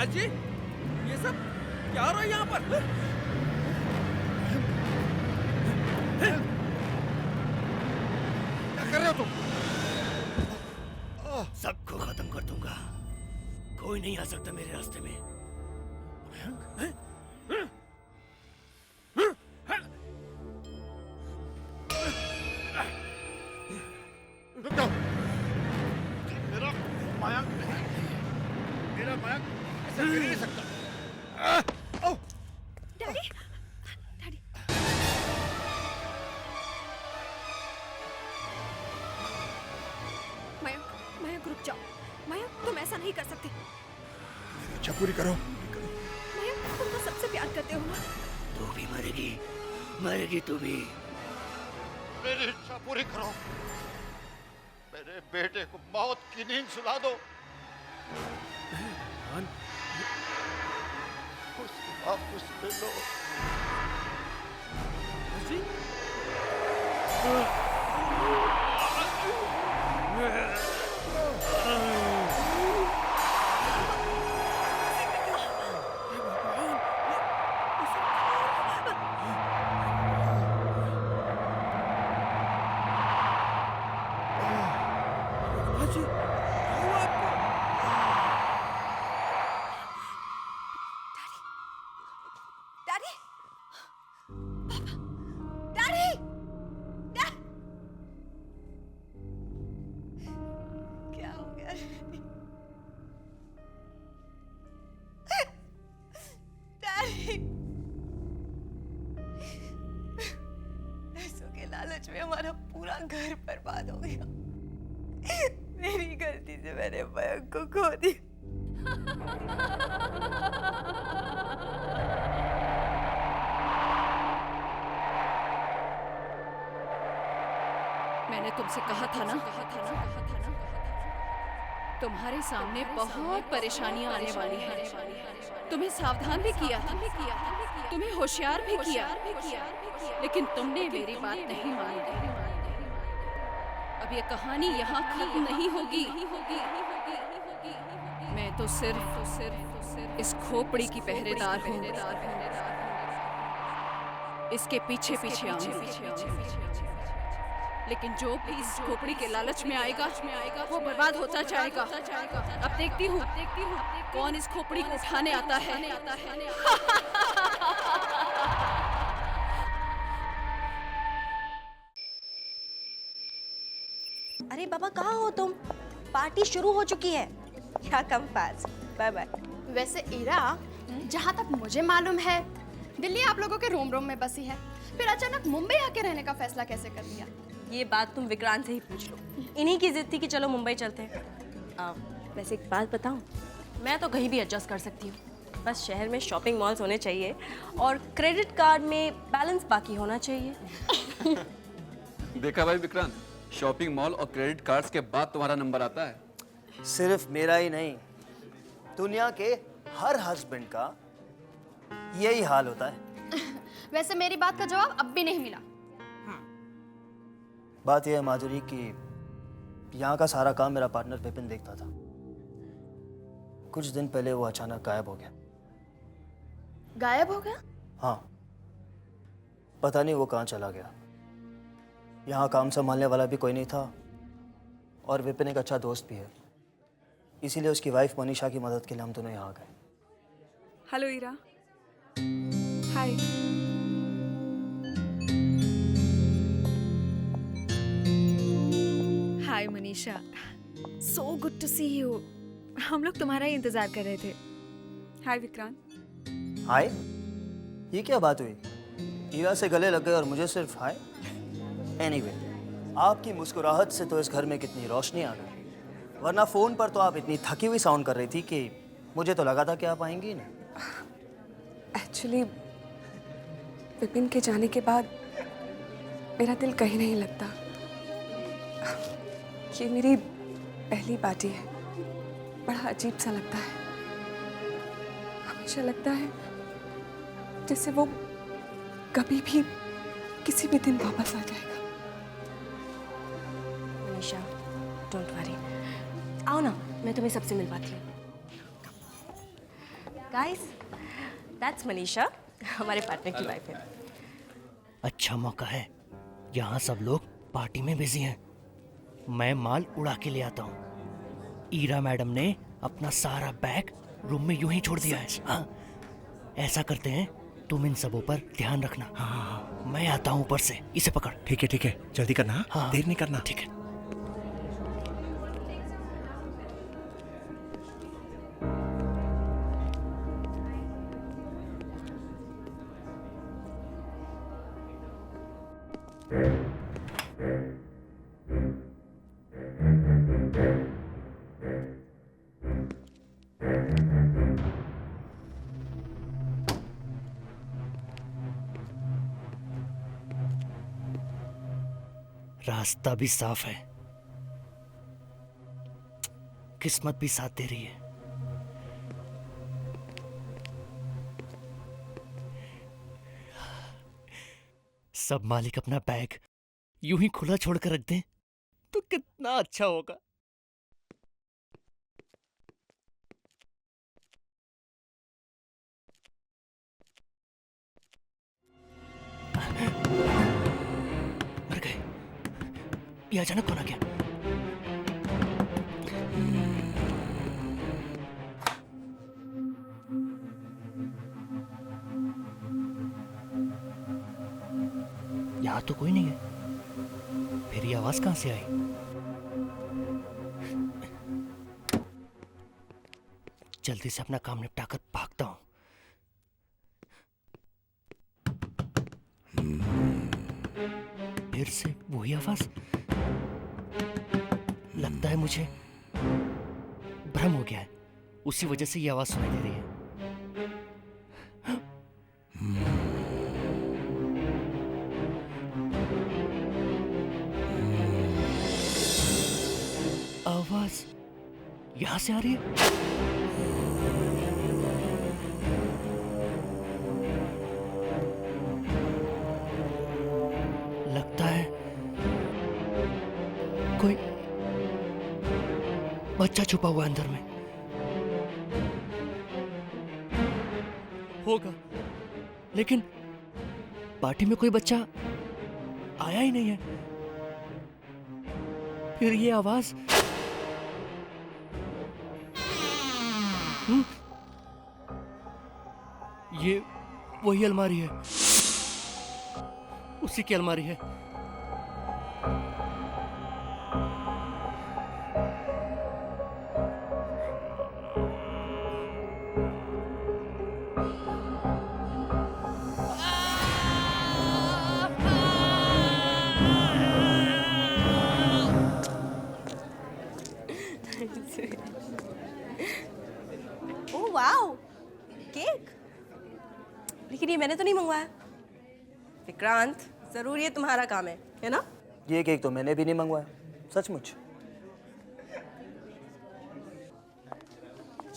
जी, ये सब क्या हो रहा है यहाँ पर? क्या कर रहे हो तुम? सबको खत्म कर दूंगा, कोई नहीं आ सकता मेरे रास्ते में। रुक जाओ, मेरा मयंक ऐसे गिर नहीं सकता। Daddy, daddy. मयंक रुक जाओ। मयंक, तुम ऐसा नहीं कर सकते। इच्छा पूरी करो। मयंक, तुम तो सबसे प्यार करते हो ना। तू भी मरेगी, मरेगी तू भी। मेरी इच्छा पूरी करो, मेरे बेटे को मौत की नींद सुला दो। वापस ले लो। लालच में हमारा पूरा घर बर्बाद हो गया। मेरी गलती से मैंने मयंक को खो दिया। मैंने तुमसे कहा था ना, तुम्हारे सामने बहुत परेशानियां आने वाली हैं। तुम्हें सावधान भी किया था, तुम्हें होशियार भी किया, लेकिन तुमने मेरी बात नहीं मानी। अब ये कहानी यहाँ खत्म नहीं होगी। मैं तो सिर्फ इस खोपड़ी की पहरेदार हूँ। इसके पीछे पीछे आऊंगी। लेकिन जो भी इस खोपड़ी के लालच में आएगा वो बर्बाद होता जाएगा। अब देखती हूँ कौन इस खोपड़ी को उठाने आता है। अरे बाबा, कहाँ हो तुम? पार्टी शुरू हो चुकी है। क्या कम फास्ट। Bye bye. वैसे इरा, जहाँ तक मुझे मालूम है दिल्ली आप लोगों के रोम रोम में बसी है, फिर अचानक मुंबई आके रहने का फैसला कैसे कर लिया? ये बात तुम विक्रांत से ही पूछ लो। इन्हीं की जिद थी कि चलो मुंबई चलते हैं। वैसे एक बात बताऊं, मैं तो कहीं भी एडजस्ट कर सकती हूँ। बस शहर में शॉपिंग मॉल्स होने चाहिए और क्रेडिट कार्ड में बैलेंस बाकी होना चाहिए। देखा भाई विक्रांत, शॉपिंग मॉल और क्रेडिट कार्ड्स के बाद तुम्हारा नंबर आता है। सिर्फ मेरा ही नहीं, दुनिया के हर हस्बैंड का यही हाल होता है। वैसे मेरी बात का जवाब अब भी नहीं मिला। बात यह है माधुरी कि यहाँ का सारा काम मेरा पार्टनर विपिन देखता था। कुछ दिन पहले वो अचानक गायब हो गया। गायब हो गया? हाँ, पता नहीं वो कहाँ चला गया। यहाँ काम संभालने वाला भी कोई नहीं था और विपिन एक अच्छा दोस्त भी है, इसीलिए उसकी वाइफ मनीषा की मदद के लिए हम दोनों यहाँ आ गए। Hello Ira. Hi. Hi Manisha, so good to see you. हम लोग तुम्हारा ही इंतजार कर रहे थे। हाय विक्रांत। हाय? ये क्या बात हुई? ईरा से गले लग गए और मुझे सिर्फ हाय? एनीवे, आपकी मुस्कुराहट से तो इस घर में कितनी रोशनी आ गई, वरना फोन पर तो आप इतनी थकी हुई साउंड कर रही थी कि मुझे तो लगा था कि आप आएंगी ना। एक्चुअली विपिन के जाने के बाद मेरा दिल कहीं नहीं लगता। ये मेरी पहली पार्टी है, बड़ा अजीब सा लगता है। हमेशा लगता है जैसे वो कभी भी किसी भी दिन वापस आ जाएगा। मनीषा, डोंट वरी, आओ ना, मैं तुम्हें सबसे मिलवाती हूँ। गाइस, दैट्स मनीषा, हमारे पार्टनर की वाइफ है। अच्छा मौका है, यहाँ सब लोग पार्टी में बिजी हैं। मैं माल उड़ा के ले आता हूँ। ईरा मैडम ने अपना सारा बैग रूम में यूं ही छोड़ दिया है। हाँ, ऐसा करते हैं, तुम इन सबों पर ध्यान रखना। हाँ, मैं आता हूँ ऊपर से। इसे पकड़। ठीक है, जल्दी करना। हाँ, देर नहीं करना। ठीक है। रास्ता भी साफ है, किस्मत भी साथ दे रही है। सब मालिक अपना बैग यूं ही खुला छोड़कर रख दें तो कितना अच्छा होगा। मर गए। ये अचानक कौन आ गया? यहाँ तो कोई नहीं है, फिर ये आवाज कहां से आई? जल्दी से अपना काम निपटाकर भागता हूं। फिर से वही आवाज। लगता है मुझे भ्रम हो गया है, उसी वजह से ये आवाज सुनाई दे रही है। आवाज यहां से आ रही है। लगता है कोई बच्चा छुपा हुआ अंदर में होगा, लेकिन पार्टी में कोई बच्चा आया ही नहीं है। फिर ये आवाज ये वही अलमारी है, उसी की अलमारी है। Oh wow, cake. लेकिन ये मैंने तो नहीं मंगवाया। विक्रांत, जरूर ये तुम्हारा काम है ना? ये केक तो मैंने भी नहीं मंगवाया, सचमुच।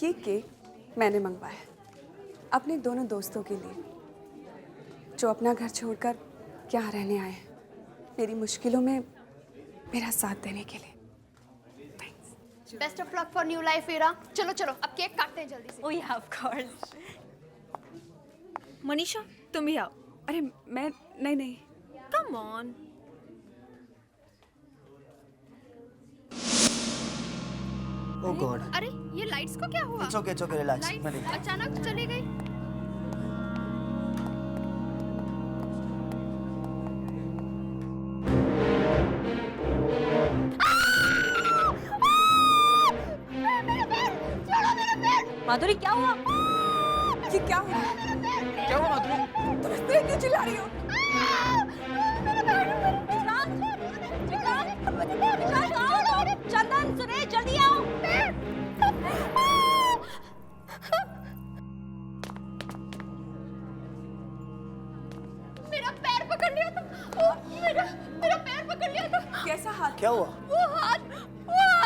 ये केक मैंने मंगवाया अपने दोनों दोस्तों के लिए, जो अपना घर छोड़कर यहाँ रहने आए हैं, मेरी मुश्किलों में मेरा साथ देने के लिए। Best of luck for new life Ira. चलो चलो अब केक काटते हैं जल्दी से। ओह या ऑफ कोर्स। मनीषा तुम भी आओ। अरे मैं नहीं। Come on. Oh God. अरे ये लाइट्स को क्या हुआ? It's okay relax. लाइट्स अचानक चली गई। माधुरी क्या हुआ? ये क्या हुआ? क्या हुआ माधुरी? तुम इस तरह क्यों चिल्ला रही हो? चंदन सुरेश जल्दी आओ। मेरा पैर पकड़ लिया था। मेरा पैर पकड़ लिया था। कैसा हाथ? क्या हुआ? वो हाथ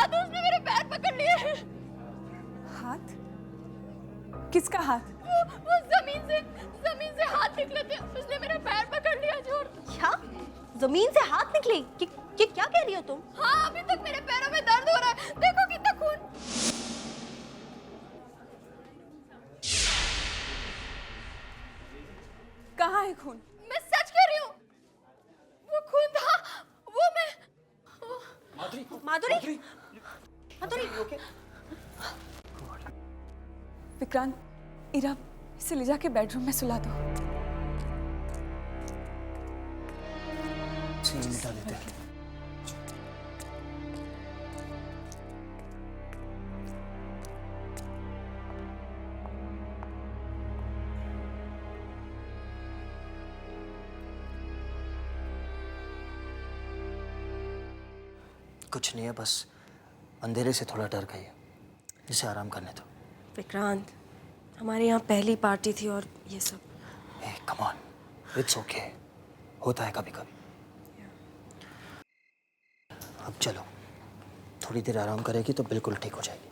उसने मेरे पैर पकड़ लिए। हाथ? किसका हाथ? वो जमीन से हाथ निकले थे, उसने मेरा पैर पकड़ लिया जोर। क्या? जमीन से हाथ निकले? कि क्या कह रही हो तुम? हाँ, अभी तक मेरे पैरों में दर्द हो रहा है। देखो कितना खून। कहाँ है खून? मैं सच कह रही हूँ, वो खून था। वो मैं माधुरी विक्रांत, इरा इसे ले जाके बेडरूम में सुला दो। सीन मिटा देते हैं। कुछ नहीं है, बस अंधेरे से थोड़ा डर गई है, इसे आराम करने दो। विक्रांत, हमारे यहाँ पहली पार्टी थी और ये सब। Hey, come on, it's okay, होता है कभी कभी। अब चलो, थोड़ी देर आराम करेगी तो बिल्कुल ठीक हो जाएगी।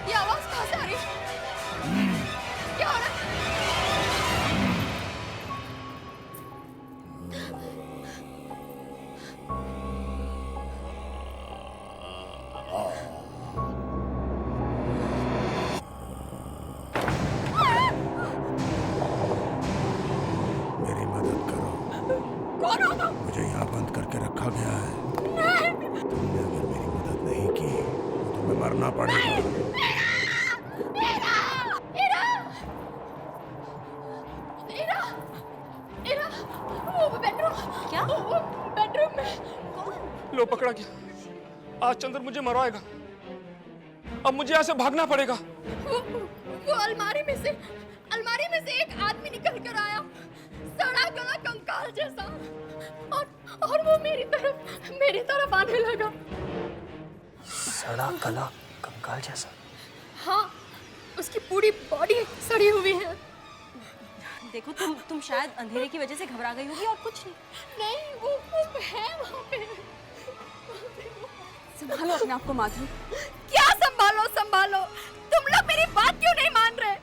ये आवाज कहाँ से आ रही है? क्या हो रहा है? मेरी मदद करो। कौन हो तुम? मुझे यहाँ बंद करके रखा गया है। तुमने अगर मेरी मदद नहीं की तो तुम्हें मरना पड़ेगा। इरा, वो बेडरूम। क्या? वो बेडरूम में। लो पकड़ा गया। आज चंद्र मुझे मरवाएगा। अब मुझे यहाँ से भागना पड़ेगा। वो अलमारी में से एक आदमी निकल कर आया, सड़ा गला कंकाल जैसा, और वो मेरी तरफ आने लगा। सड़ा गला कंकाल जैसा? हाँ, उसकी पूरी बॉडी सड़ी हुई है। देखो तुम शायद अंधेरे की वजह से घबरा गई होगी और कुछ नहीं। नहीं, वो है वहाँ पे। संभालो अपने आप को माधुरी। क्या संभालो? तुम लोग मेरी बात क्यों नहीं मान रहे?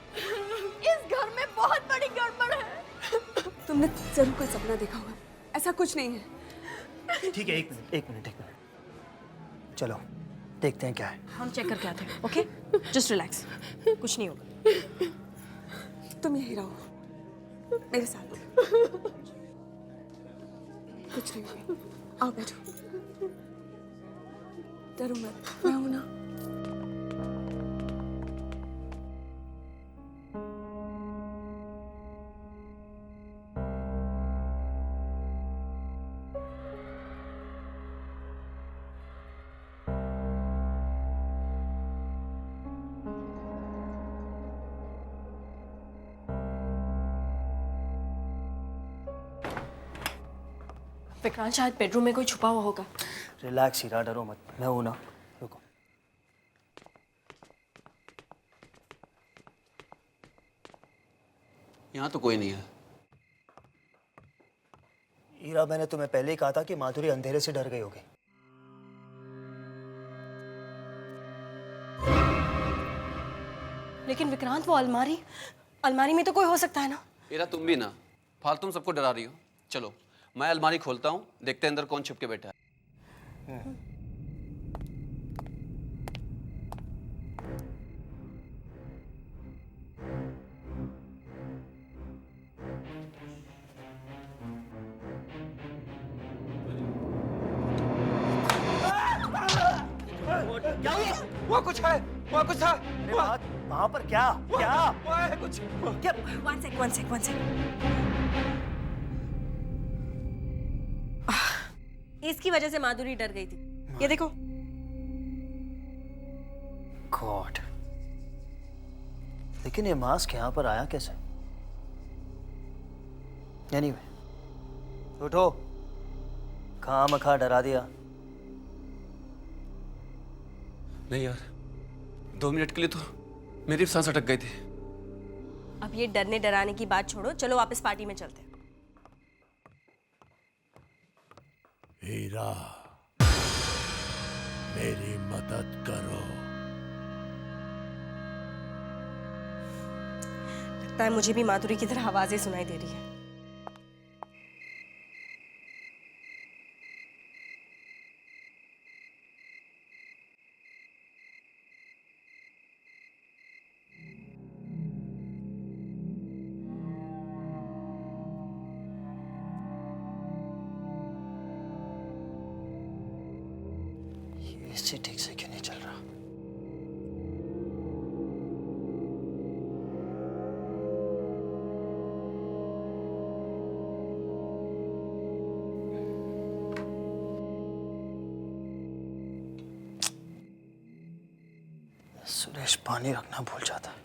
इस घर में बहुत बड़ी गड़बड़ है। तुमने जरूर कोई सपना देखा होगा, ऐसा कुछ नहीं है। ठीक है, एक मिनट। चलो देखते हैं क्या है। हम चेक करके आते हैं। ओके, जस्ट रिलैक्स, कुछ नहीं होगा। तुम यहीं रहो मेरे साथ। कुछ नहीं होगा, आओ बैठो। डरो मत, मैं हूं ना। विक्रांत शायद बेडरूम में कोई छुपा हुआ होगा। रिलैक्स हीरा, डरो मत, मैं हूं ना। रुको। यहाँ तो कोई नहीं है। हीरा, मैंने तुम्हें पहले ही कहा था कि माधुरी अंधेरे से डर गई होगी। लेकिन विक्रांत, वो अलमारी में तो कोई हो सकता है ना। हीरा तुम भी ना फालतू सबको डरा रही हो। चलो मैं अलमारी खोलता हूँ, देखते हैं अंदर कौन छुप के बैठा है। क्या हुआ? वो कुछ है, वो कुछ था। वहां पर क्या क्या वो है कुछ। क्या? One sec. इसकी वजह से माधुरी डर गई थी। ये देखो। गॉड, लेकिन ये मास्क यहाँ पर आया कैसे? एनीवे, उठो, खामखा डरा दिया। नहीं यार, 2 मिनट के लिए तो मेरी सांस अटक गई थी। अब ये डरने डराने की बात छोड़ो, चलो वापस पार्टी में चलते हैं। हीरा, मेरी मदद करो। लगता है मुझे भी माधुरी की तरह आवाजें सुनाई दे रही है। इससे ठीक से क्यों नहीं चल रहा? सुरेश पानी रखना भूल जाता है।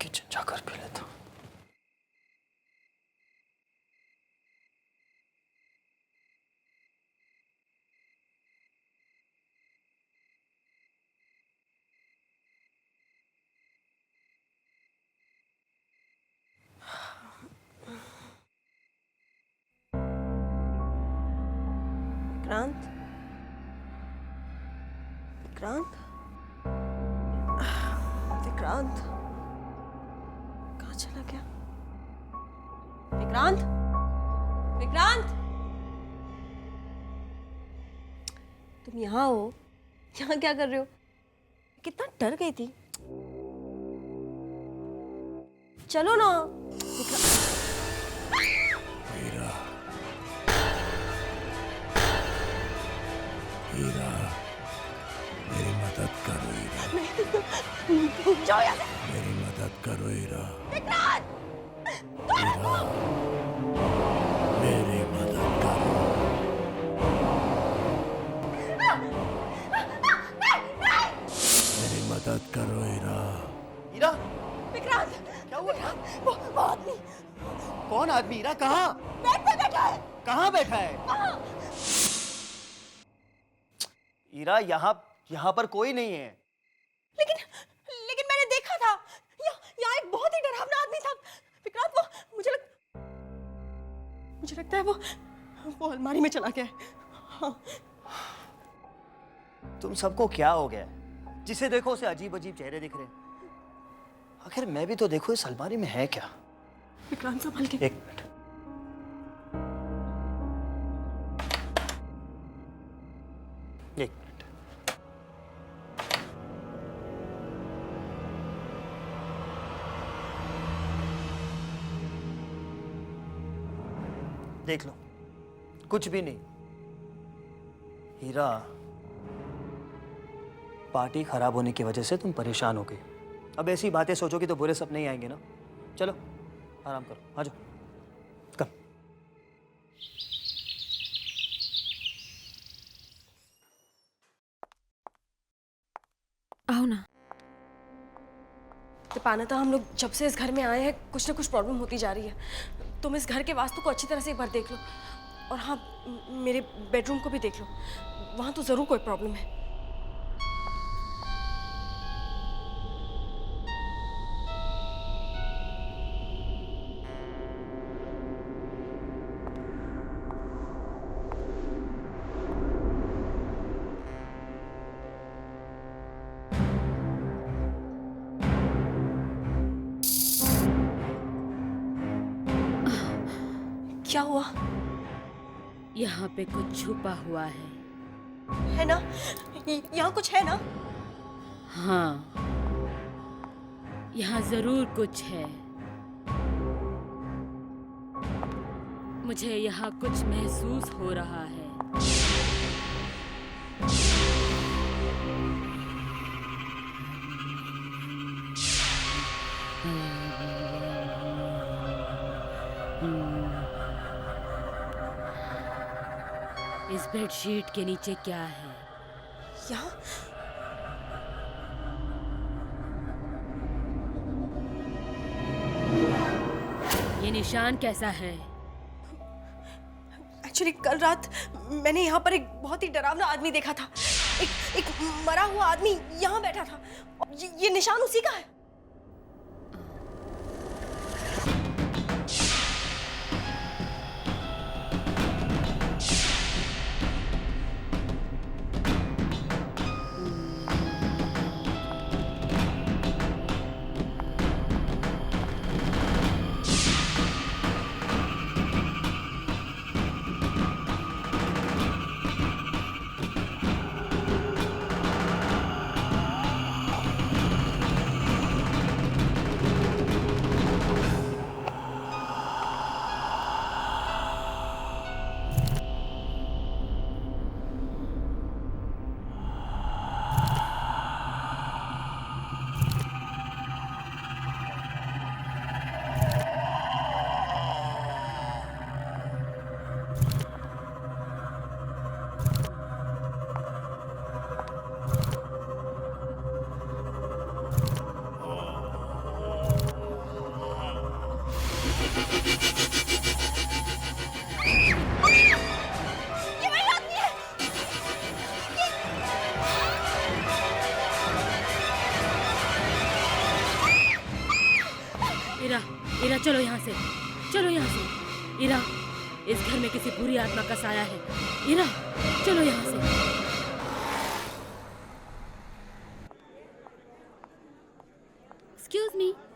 किचन जाकर पी लेता हूं। विक्रांत, विक्रांत, विक्रांत कहाँ चला गया? विक्रांत, विक्रांत, तुम यहाँ हो? यहाँ क्या कर रहे हो? कितना डर गई थी। चलो ना। हीरा, मेरी मदद करो हीरा। मेरी मदद करो हीरा। हीरा, मेरी मदद करो। मेरी मदद करो हीरा। हीरा, विक्रांत, क्या हुआ? वो आदमी। कौन आदमी? हीरा कहाँ? बेड पे बैठा है। कहाँ बैठा है? हीरा, यहाँ पर कोई नहीं है। लेकिन मैंने देखा था, यहाँ एक बहुत ही डरावना आदमी था। विक्रांत, वो मुझे लगता है वो अलमारी में चला गया है। हाँ। तुम सबको क्या हो गया? जिसे देखो उसे अजीब अजीब चेहरे दिख रहे। आखिर मैं भी तो देखो इस अलमारी में है क्या? विक्रांत, संभल के। एक मिनट। एक मिनट। देख लो, कुछ भी नहीं। हीरा, पार्टी खराब होने की वजह से तुम परेशान हो गई। अब ऐसी बातें सोचोगी तो बुरे सपने ही आएंगे ना। चलो आराम करो, आ जाओ। कम। आओ ना। The दीपान्विता, हम लोग जब से इस घर में आए हैं कुछ ना कुछ प्रॉब्लम होती जा रही है। तुम इस घर के वास्तु को अच्छी तरह से एक बार देख लो, और हाँ, मेरे बेडरूम को भी देख लो, वहाँ तो ज़रूर कोई प्रॉब्लम है। क्या हुआ? यहाँ पे कुछ छुपा हुआ है ना? यहाँ कुछ है ना? हाँ, यहाँ जरूर कुछ है। मुझे यहाँ कुछ महसूस हो रहा है। इस बेडशीट के नीचे क्या है? यहाँ? ये निशान कैसा है? एक्चुअली कल रात मैंने यहाँ पर एक बहुत ही डरावना आदमी देखा था। एक मरा हुआ आदमी यहाँ बैठा था। ये निशान उसी का है। इरा, चलो यहाँ से, चलो यहाँ से। इरा, इस घर में किसी बुरी आत्मा का साया है। इरा, चलो यहाँ से।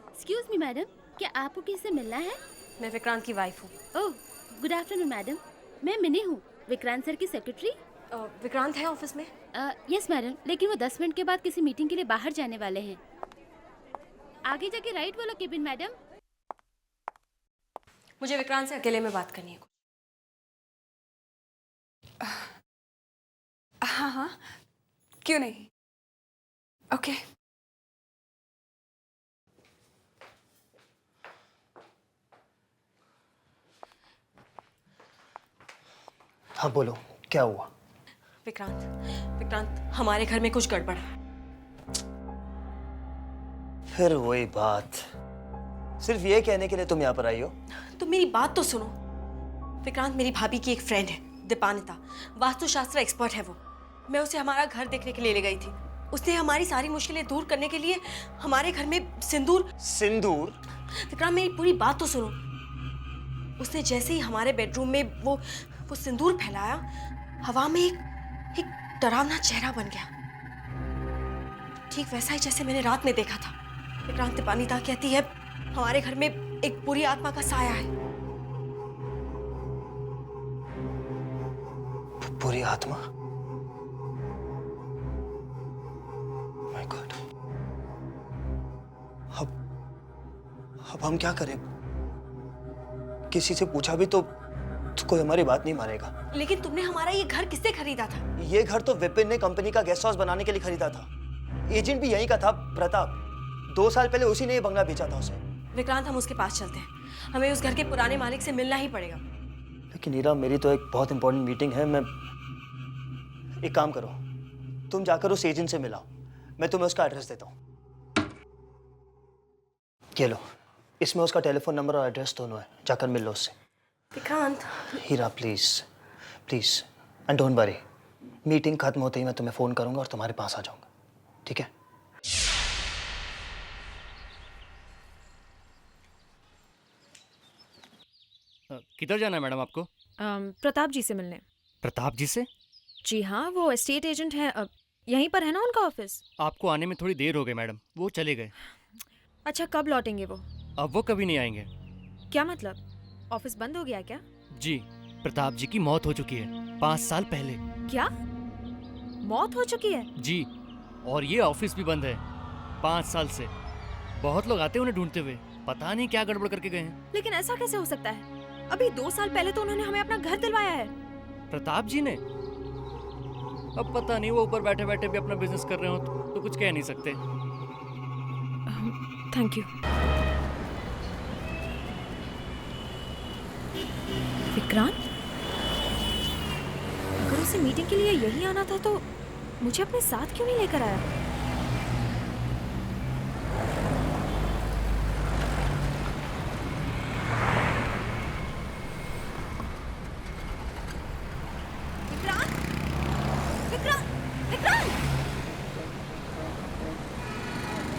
एक्सक्यूज मी मैडम, क्या आपको किससे मिलना है? मैं विक्रांत की वाइफ हूँ। ओह, गुड आफ्टरनून मैडम। मैं मिनी हूँ, विक्रांत सर की सेक्रेटरी। विक्रांत है ऑफिस में? यस मैडम, लेकिन वो 10 मिनट के बाद किसी मीटिंग के लिए बाहर जाने वाले हैं। आगे जाके राइट वाला केबिन मैडम। मुझे विक्रांत से अकेले में बात करनी है। हाँ हाँ, क्यों नहीं। ओके। हाँ बोलो, क्या हुआ? विक्रांत, हमारे घर में कुछ गड़बड़ है। फिर वही बात, सिर्फ ये कहने के लिए तुम यहाँ पर आई हो? तो मेरी बात तो सुनो। विक्रांत मेरी भाभी की एक फ्रेंड है, दीपान्विता, वास्तुशास्त्र एक्सपर्ट है वो। मैं उसे हमारा घर देखने के लिए ले गई थी। उसने हमारी सारी मुश्किलें दूर करने के लिए हमारे घर में सिंदूर। विक्रांत मेरी पूरी बात तो सुनो। उसने जैसे ही हमारे बेडरूम में वो सिंदूर फैलाया, हवा में एक डरावना चेहरा बन गया, ठीक वैसा ही जैसे मैंने रात में देखा था। विक्रांत, दीपान्विता कहती है हमारे घर में एक बुरी आत्मा का साया है। बुरी आत्मा? My God. अब हम क्या करें? किसी से पूछा भी तो कोई हमारी बात नहीं मानेगा। लेकिन तुमने हमारा ये घर किससे खरीदा था? ये घर तो विपिन ने कंपनी का गेस्ट हाउस बनाने के लिए खरीदा था। एजेंट भी यहीं का था, प्रताप। 2 साल पहले उसी ने ये बंगला बेचा था उसे। विक्रांत, हम उसके पास चलते हैं। हमें उस घर के पुराने मालिक से मिलना ही पड़ेगा। लेकिन नीरा, मेरी तो एक बहुत इंपॉर्टेंट मीटिंग है। मैं एक काम करो, तुम जाकर उस एजेंट से मिलाओ, मैं तुम्हें उसका एड्रेस देता हूँ। ये लो, इसमें उसका टेलीफोन नंबर और एड्रेस दोनों है, जाकर मिल लो उससे। Vikrant. Heera please please, and don't worry, meeting खत्म होते ही मैं तुम्हें फ़ोन करूंगा और तुम्हारे पास आ जाऊंगा, ठीक है? किधर जाना है मैडम आपको? प्रताप जी से मिलने। प्रताप जी से? जी हाँ, वो एस्टेट एजेंट है। यहीं पर है ना उनका ऑफिस? आपको आने में थोड़ी देर हो गई मैडम, वो चले गए। अच्छा, कब लौटेंगे वो? अब वो कभी नहीं आएंगे। क्या मतलब, ऑफिस बंद हो गया क्या? जी, प्रताप जी की मौत हो चुकी है 5 साल पहले। क्या, मौत हो चुकी है? जी, और ये ऑफिस भी बंद है 5 साल से। बहुत लोग आते हैं उन्हें ढूंढते हुए, पता नहीं क्या गड़बड़ करके गए हैं। लेकिन ऐसा कैसे हो सकता है? अभी 2 साल पहले तो उन्होंने हमें अपना घर दिलवाया है। प्रताप जी ने? अब पता नहीं, वो ऊपर बैठे बैठे भी अपना बिजनेस कर रहे हो तो कुछ कह नहीं सकते। Thank you. विक्रांत, अगर उसे मीटिंग के लिए यही आना था तो मुझे अपने साथ क्यों नहीं लेकर आया?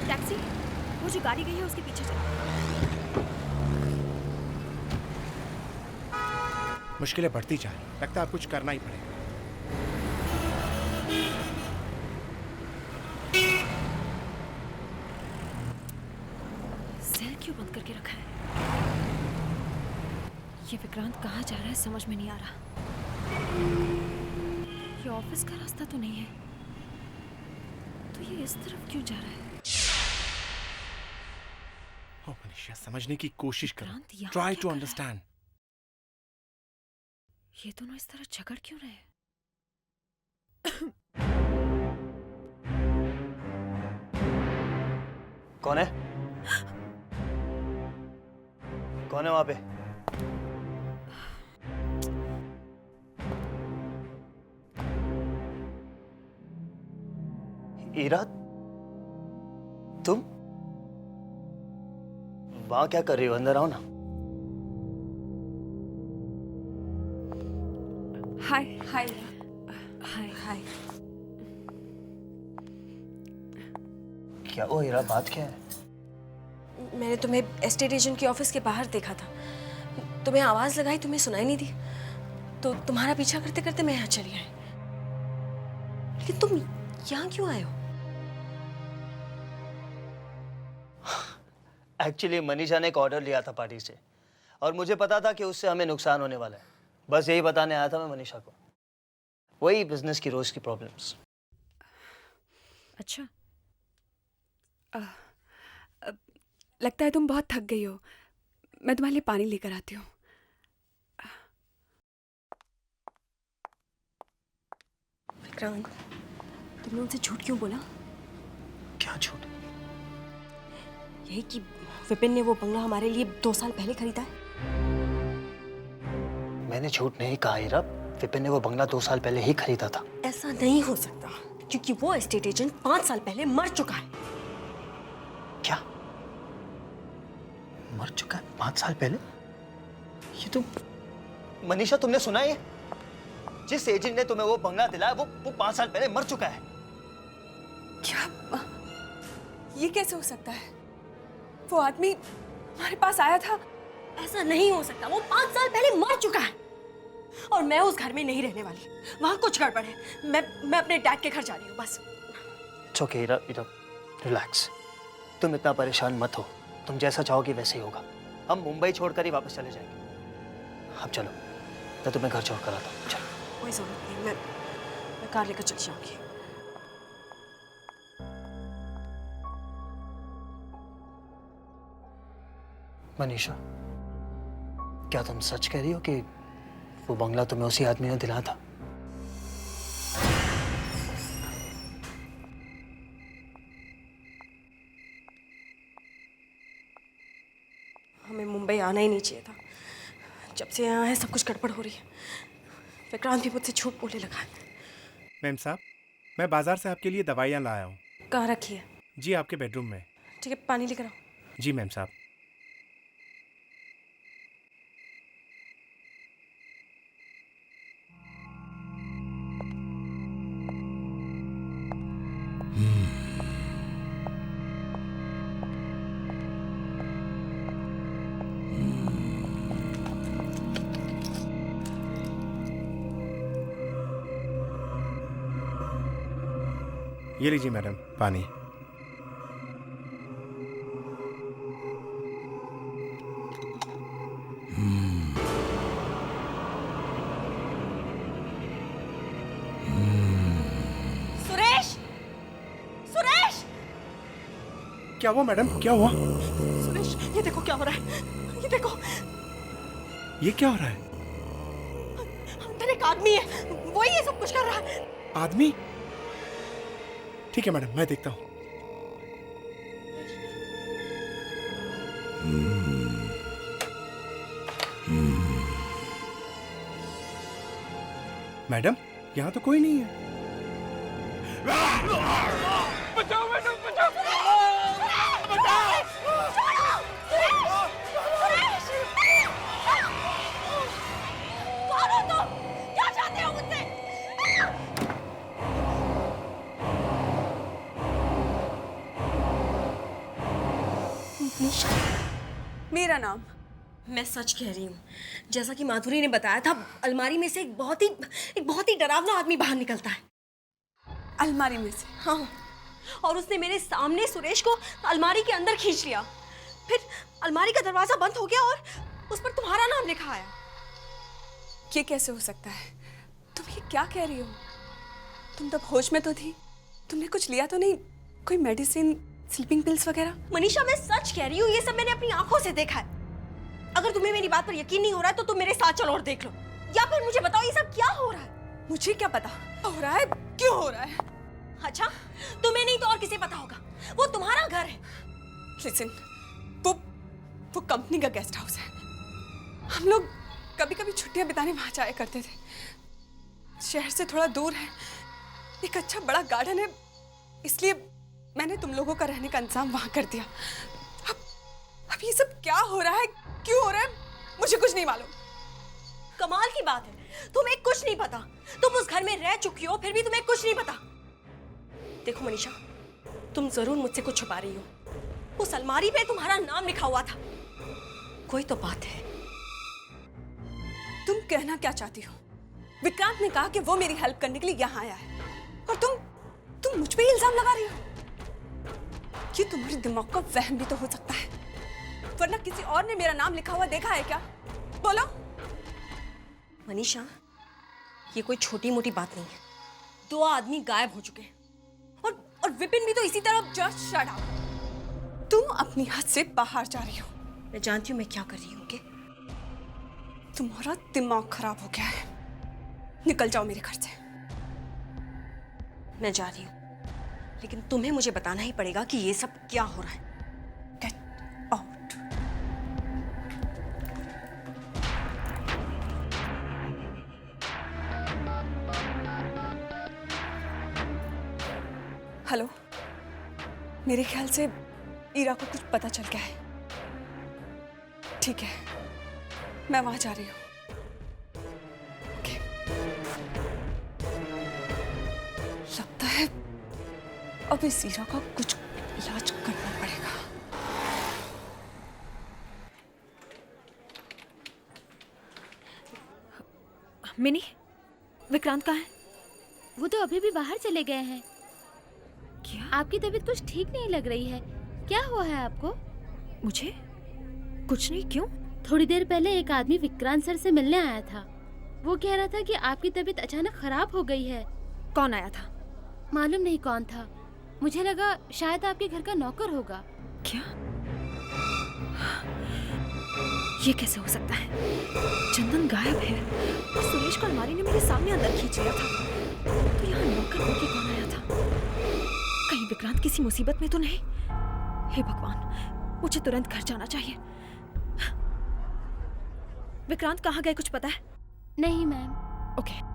टैक्सी, वो जो गाड़ी गई है उसके पीछे चलो। मुश्किलें बढ़ती जा रही, लगता है अब कुछ करना ही पड़ेगा। सेल क्यों बंद करके रखा है? ये विक्रांत कहाँ जा रहा है समझ में नहीं आ रहा। ये ऑफिस का रास्ता तो नहीं है, तो ये इस तरफ क्यों जा रहा है? ओ मनीषा, समझने की कोशिश करो। यहाँ ट्राई क्या टू कर रहा है? अंडरस्टैंड। ये दोनों इस तरह झगड़ क्यों रहे हैं? कौन है? कौन है वहां पे? ईरा, तुम वहां क्या कर रही हो? अंदर आओ ना। हाय हाय हाय हाय। क्या हुआ हीरा, बात क्या है? मैंने तुम्हें एस्टेट एजेंट के ऑफिस के बाहर देखा था। तुम्हें आवाज लगाई, तुम्हें सुनाई नहीं दी, तो तुम्हारा पीछा करते करते मैं यहाँ चली आई। लेकिन तुम यहाँ क्यों आए हो? एक्चुअली मनीषा ने एक ऑर्डर लिया था पार्टी से, और मुझे पता था कि उससे हमें नुकसान होने वाला है। बस यही बताने आया था मैं मनीषा को, वही बिजनेस की रोज की प्रॉब्लम्स। अच्छा, लगता है तुम बहुत थक गई हो, मैं तुम्हारे लिए पानी लेकर आती हूँ। विक्रांत, तुमने उनसे झूठ क्यों बोला? क्या झूठ? यही कि विपिन ने वो बंगला हमारे लिए 2 साल पहले खरीदा है। मैंने झूठ नहीं कहा हीरा, विपिन ने वो बंगला 2 साल पहले ही खरीदा था। ऐसा नहीं हो सकता, क्योंकि वो एस्टेट एजेंट 5 साल पहले मर चुका है। क्या? मर चुका है 5 साल पहले? ये तो मनीषा, तुमने सुना ये? जिस एजेंट ने तुम्हें वो बंगला दिलाया वो 5 साल पहले मर चुका है। क्या? ये कैसे हो सकता है? वो आदमी हमारे पास आया था। ऐसा नहीं हो सकता, वो 5 साल पहले मर चुका है। और मैं उस घर में नहीं रहने वाली, वहां कुछ गड़बड़ है। मैं अपने डैड के घर जा रही हूँ बस। It's okay Heera, relax. तुम इतना परेशान मत हो, तुम जैसा चाहोगी वैसे ही होगा। हम मुंबई छोड़कर ही वापस चले जाएंगे। अब चलो, मैं तुम्हें घर छोड़ कर आता हूँ। चलो। कोई जरूरत नहीं, मैं कार लेकर चली जाऊंगी। मनीषा, क्या तुम सच कह रही हो कि वो बंगला तुम्हें उसी आदमी ने दिलाया था? हमें मुंबई आना ही नहीं चाहिए था। जब से यहाँ है सब कुछ गड़बड़ हो रही है। विक्रांत भी मुझसे झूठ बोलने लगा है। मैम साहब, मैं बाजार से आपके लिए दवाइयाँ लाया हूँ। कहाँ रखी है? जी, आपके बेडरूम में। ठीक है, पानी लेकर आओ। जी मैम साहब। ये लीजिए मैडम पानी। सुरेश! सुरेश! क्या हुआ मैडम, क्या हुआ? सुरेश, ये देखो क्या हो रहा है, ये देखो। ये क्या हो रहा है? अंदर एक आदमी है, वही ये सब कुछ कर रहा है। आदमी? ठीक है मैडम, मैं देखता हूँ। मैडम, यहाँ तो कोई नहीं है। बचाओ मैडम, बचाओ! कौन हो तुम? क्या चाहते हो मुझसे? निशा, मेरा नाम। मैं सच कह रही हूँ, जैसा कि माधुरी ने बताया था, अलमारी में से एक बहुत ही डरावना आदमी बाहर निकलता है। अलमारी में से? हाँ, और उसने मेरे सामने सुरेश को अलमारी के अंदर खींच लिया। फिर अलमारी का दरवाजा बंद हो गया और उस पर तुम्हारा नाम लिखा आया। ये कैसे हो सकता है? तुम ये क्या कह रही हो? तुम तब होश में तो थी, तुमने कुछ लिया तो नहीं? कोई मेडिसिन, स्लीपिंग पिल्स वगैरह? मनीषा, मैं सच कह रही हूँ, ये सब मैंने अपनी आंखों से देखा है। अगर तुम्हें मेरी बात पर यकीन नहीं हो रहा है तो तुम मेरे साथ चलो और देख लो, या फिर मुझे बताओ ये सब क्या हो रहा है। मुझे क्या पता हो रहा है, क्यों हो रहा है? अच्छा, तुम्हें नहीं तो और किसे पता होगा, वो तुम्हारा घर है। लिसन, वो कंपनी का गेस्ट हाउस है। हम लोग कभी कभी छुट्टियां बिताने वहां जाया करते थे। शहर से थोड़ा दूर है, एक अच्छा बड़ा गार्डन है, इसलिए मैंने तुम लोगों का रहने का इंतजाम वहां कर दिया। अब ये सब क्या हो रहा है, क्यों हो रहा है, मुझे कुछ नहीं मालूम। कमाल की बात है, तुम्हें कुछ नहीं पता। तुम उस घर में रह चुकी हो, फिर भी तुम्हें कुछ नहीं पता। देखो मनीषा, तुम जरूर मुझसे कुछ छुपा रही हो। उस अलमारी पे तुम्हारा नाम लिखा हुआ था, कोई तो बात है। तुम कहना क्या चाहती हो? विक्रांत ने कहा कि वो मेरी हेल्प करने के लिए यहाँ आया है, और तुम मुझ पे ही इल्जाम लगा रही हो। ये तुम्हारे दिमाग का वहम भी तो हो सकता है, वरना किसी और ने मेरा नाम लिखा हुआ देखा है क्या? बोलो। मनीषा, ये कोई छोटी मोटी बात नहीं है। 2 आदमी गायब हो चुके हैं, और विपिन भी तो इसी तरह। Just shut up. तुम अपनी हद से बाहर जा रही हो। मैं जानती हूँ मैं क्या कर रही हूँ। कि तुम्हारा दिमाग खराब हो गया है। निकल जाओ मेरे घर से। मैं जा रही हूँ, लेकिन तुम्हें मुझे बताना ही पड़ेगा कि ये सब क्या हो रहा है। Get out. हेलो, मेरे ख्याल से ईरा को कुछ पता चल गया है। ठीक है, मैं वहां जा रही हूँ। लगता है अब इस ईरा का कुछ इलाज करना पड़ेगा। मिनी, विक्रांत कहाँ है? वो तो अभी भी बाहर चले गए हैं। क्या? आपकी तबीयत कुछ ठीक नहीं लग रही है, क्या हुआ है आपको? मुझे कुछ नहीं। क्यों? थोड़ी देर पहले एक आदमी विक्रांत सर से मिलने आया था। वो कह रहा था कि आपकी तबीयत अचानक खराब हो गई है। कौन आया था? मालूम नहीं कौन था, मुझे लगा शायद आपके घर का नौकर होगा। क्या? ये कैसे हो सकता है? चंदन गायब है और सुरेश को अलमारी ने मेरे सामने अंदर खींच लिया था, तो यहाँ नौकर होके कौन आया था? कहीं विक्रांत किसी मुसीबत में तो नहीं? हे भगवान, मुझे तुरंत घर जाना चाहिए। विक्रांत कहाँ गए, कुछ पता है? नहीं ma'am. Okay.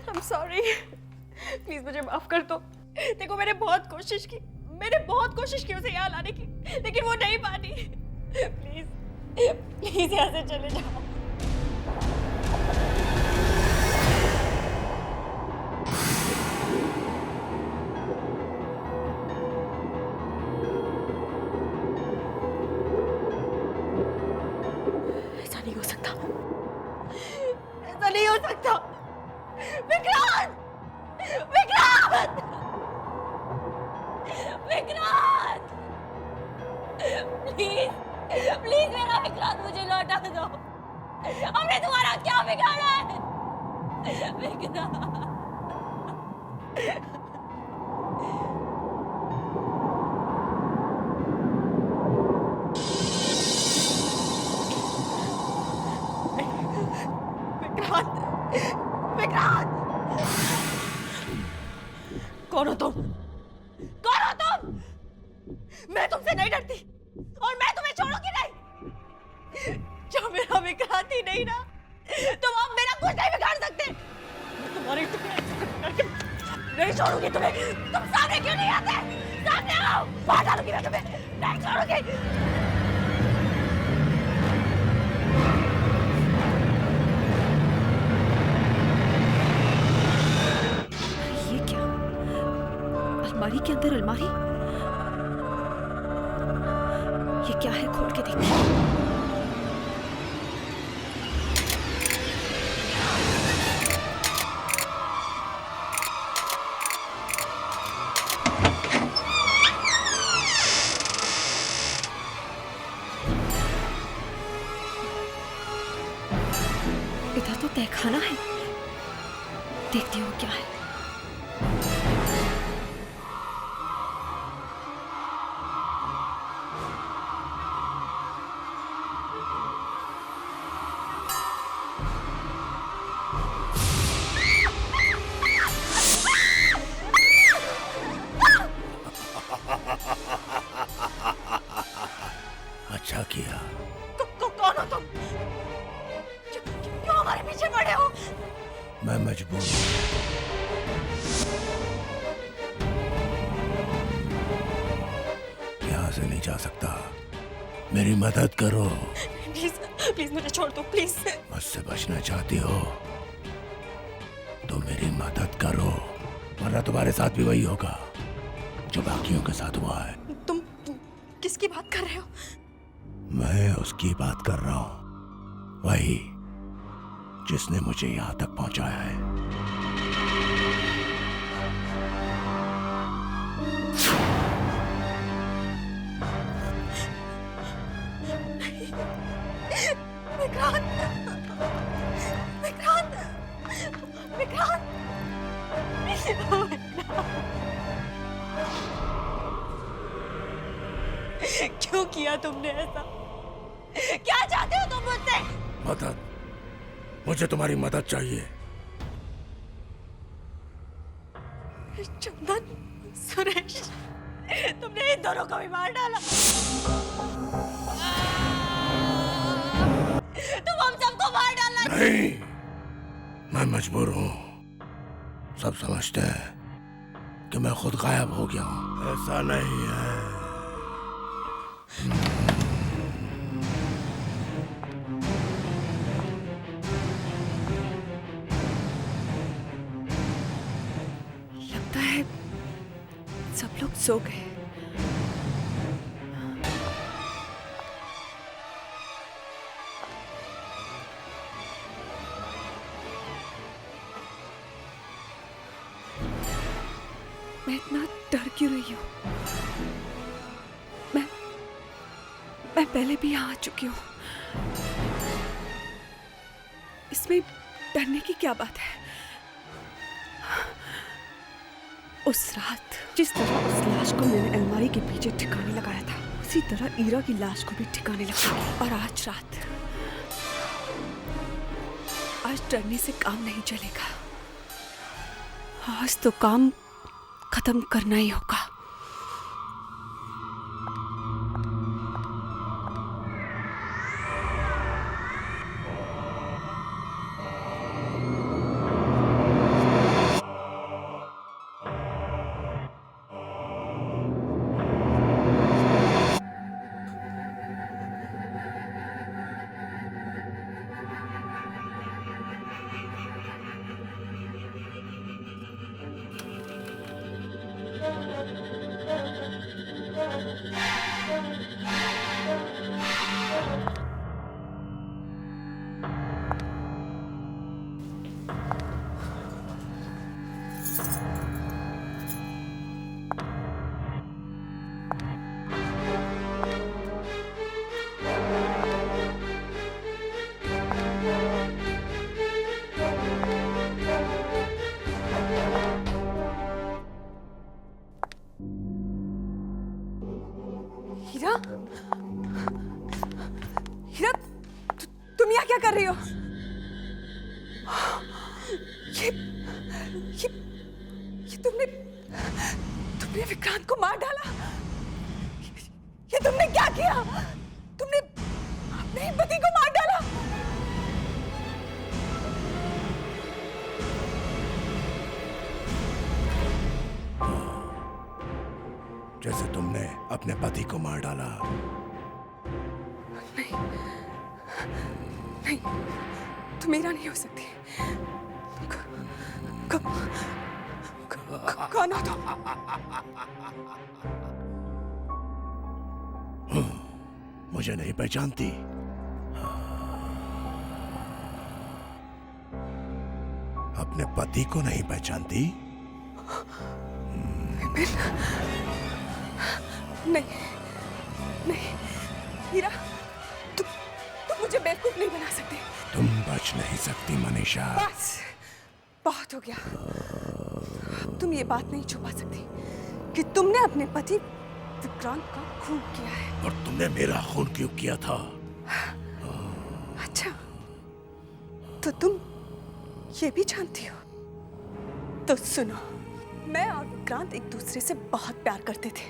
I'm sorry, please मुझे माफ कर दो। देखो मैंने बहुत कोशिश की, मैंने बहुत कोशिश की उसे यहाँ लाने की, लेकिन वो नहीं मानी। प्लीज प्लीज यहाँ से चले जाओ। ऐसा नहीं हो सकता, ऐसा नहीं हो सकता। विक्रांत! विक्रांत! विक्रांत! प्लीज प्लीज मेरा विक्रांत मुझे लौटा दो। हमने तुम्हारा क्या बिगाड़ा है? विक्रांत! विक्रांत! कौन हो तुम? कौन हो तुम? मैं तुमसे नहीं डरती और मैं तुम्हें छोड़ूंगी नहीं। जो मेरा विक्रांत ही नहीं ना, तुम अब मेरा कुछ नहीं बिगाड़ सकते। मैं तुम्हारे टुकड़े नहीं छोड़ूंगी तुम्हें। तुम सामने क्यों नहीं आते? सामने आओ, मार डालूंगी मैं तुम्हें। नहीं छोड़ूंगी। अलमारी के अंदर अलमारी, ये क्या है? खोल के देखते हैं। इधर तो तहखाना है, देखती हूँ क्या है। अच्छा किया। कौन हो तुम? क्यों हमारे पीछे पड़े हो? मैं मजबूर हूँ। यहाँ से नहीं जा सकता, मेरी मदद करो। प्लीज प्लीज मुझे छोड़ दो, प्लीज। मुझसे बचना चाहती हो तो मेरी मदद करो, वरना तुम्हारे साथ भी वही होगा जो बाकियों के साथ हुआ है। तुम किसकी बात कर रहे हो? मैं उसकी बात कर रहा हूँ, वही जिसने मुझे यहाँ तक पहुँचाया है। विक्रांत! विक्रांत! विक्रांत! क्यों किया तुमने ऐसा? क्या चाहते हो तुम मुझसे? मदद, मुझे तुम्हारी मदद चाहिए। चंदन, सुरेश, तुमने इन दोनों को भी मार डाला। तुम हम सबको मार डालना। नहीं, मैं मजबूर हूँ। सब समझते हैं कि मैं खुद गायब हो गया हूँ। ऐसा नहीं है। लगता है सब लोग सो गए। मैं इतना डर क्यों रही हूँ? मैं पहले भी यहाँ आ चुकी हूँ। इसमें डरने की क्या बात है? उस रात जिस तरह उस लाश को मैंने अलमारी के पीछे ठिकाने लगाया था, उसी तरह ईरा की लाश को भी ठिकाने लगाऊंगी। और आज रात, आज डरने से काम नहीं चलेगा। आज तो काम खत्म करना ही होगा। रही हो? ये तुमने विक्रांत को मार डाला। ये तुमने क्या किया? तुमने अपने ही पति को मार डाला। जैसे तुमने अपने पति को मार डाला। नहीं, तुम मेरा नहीं हो सकती। कौन हो तुम? मुझे नहीं पहचानती? अपने पति को नहीं पहचानती? नहीं, हीरा, तुम मुझे बेवकूफ नहीं बना सकते। तुम बच नहीं सकती मनीषा। बस, बहुत हो गया। तुम ये बात नहीं छुपा सकती कि तुमने अपने पति विक्रांत का खून किया है। और तुमने मेरा खून क्यों किया था? अच्छा, तो तुम ये भी जानती हो? तो सुनो, मैं और विक्रांत एक दूसरे से बहुत प्यार करते थे।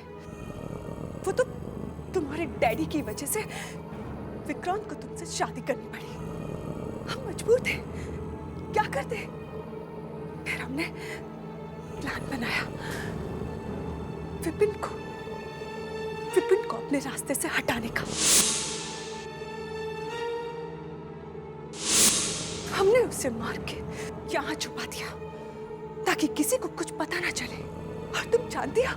वो तो तुम्हारे डैडी की वजह से विक्रांत को तुमसे शादी करनी पड़ी। हम मजबूर थे, क्या करते? फिर हमने प्लान बनाया विपिन को अपने रास्ते से हटाने का। हमने उसे मार के यहाँ छुपा दिया ताकि किसी को कुछ पता ना चले। और तुम जानती हो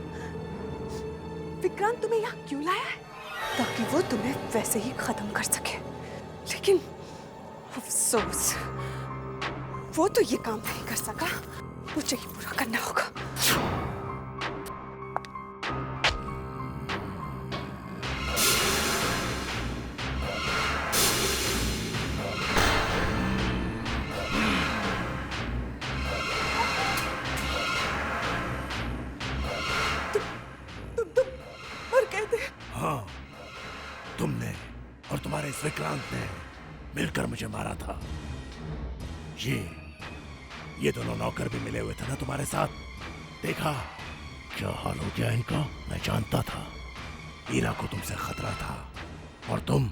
विक्रांत तुम्हें यहाँ क्यों लाया है? ताकि वो तुम्हें वैसे ही खत्म कर सके। लेकिन अफसोस, वो तो ये काम नहीं कर सका। मुझे ही पूरा करना होगा। हाँ, तुमने और तुम्हारे इस विक्रांत ने मिलकर मुझे मारा था। ये दोनों नौकर भी मिले हुए थे ना तुम्हारे साथ। देखा क्या हाल हो गया इनका। मैं जानता था हीरा को तुमसे खतरा था और तुम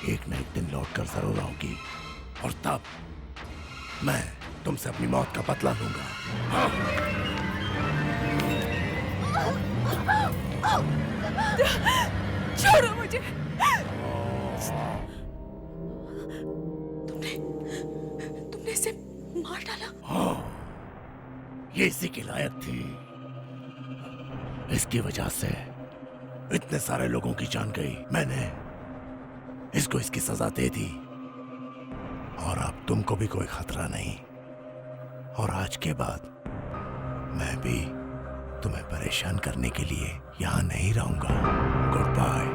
एक न एक दिन लौट कर जरूर आओगी और तब मैं तुमसे अपनी मौत का बदला लूंगा। छोड़ो मुझे। तुमने इसे मार डाला? हाँ, ये इसी की लायक थी। इसकी वजह से इतने सारे लोगों की जान गई। मैंने इसको इसकी सजा दे दी और अब तुमको भी कोई खतरा नहीं। और आज के बाद मैं भी तुम्हें परेशान करने के लिए यहाँ नहीं रहूंगा। Good bye.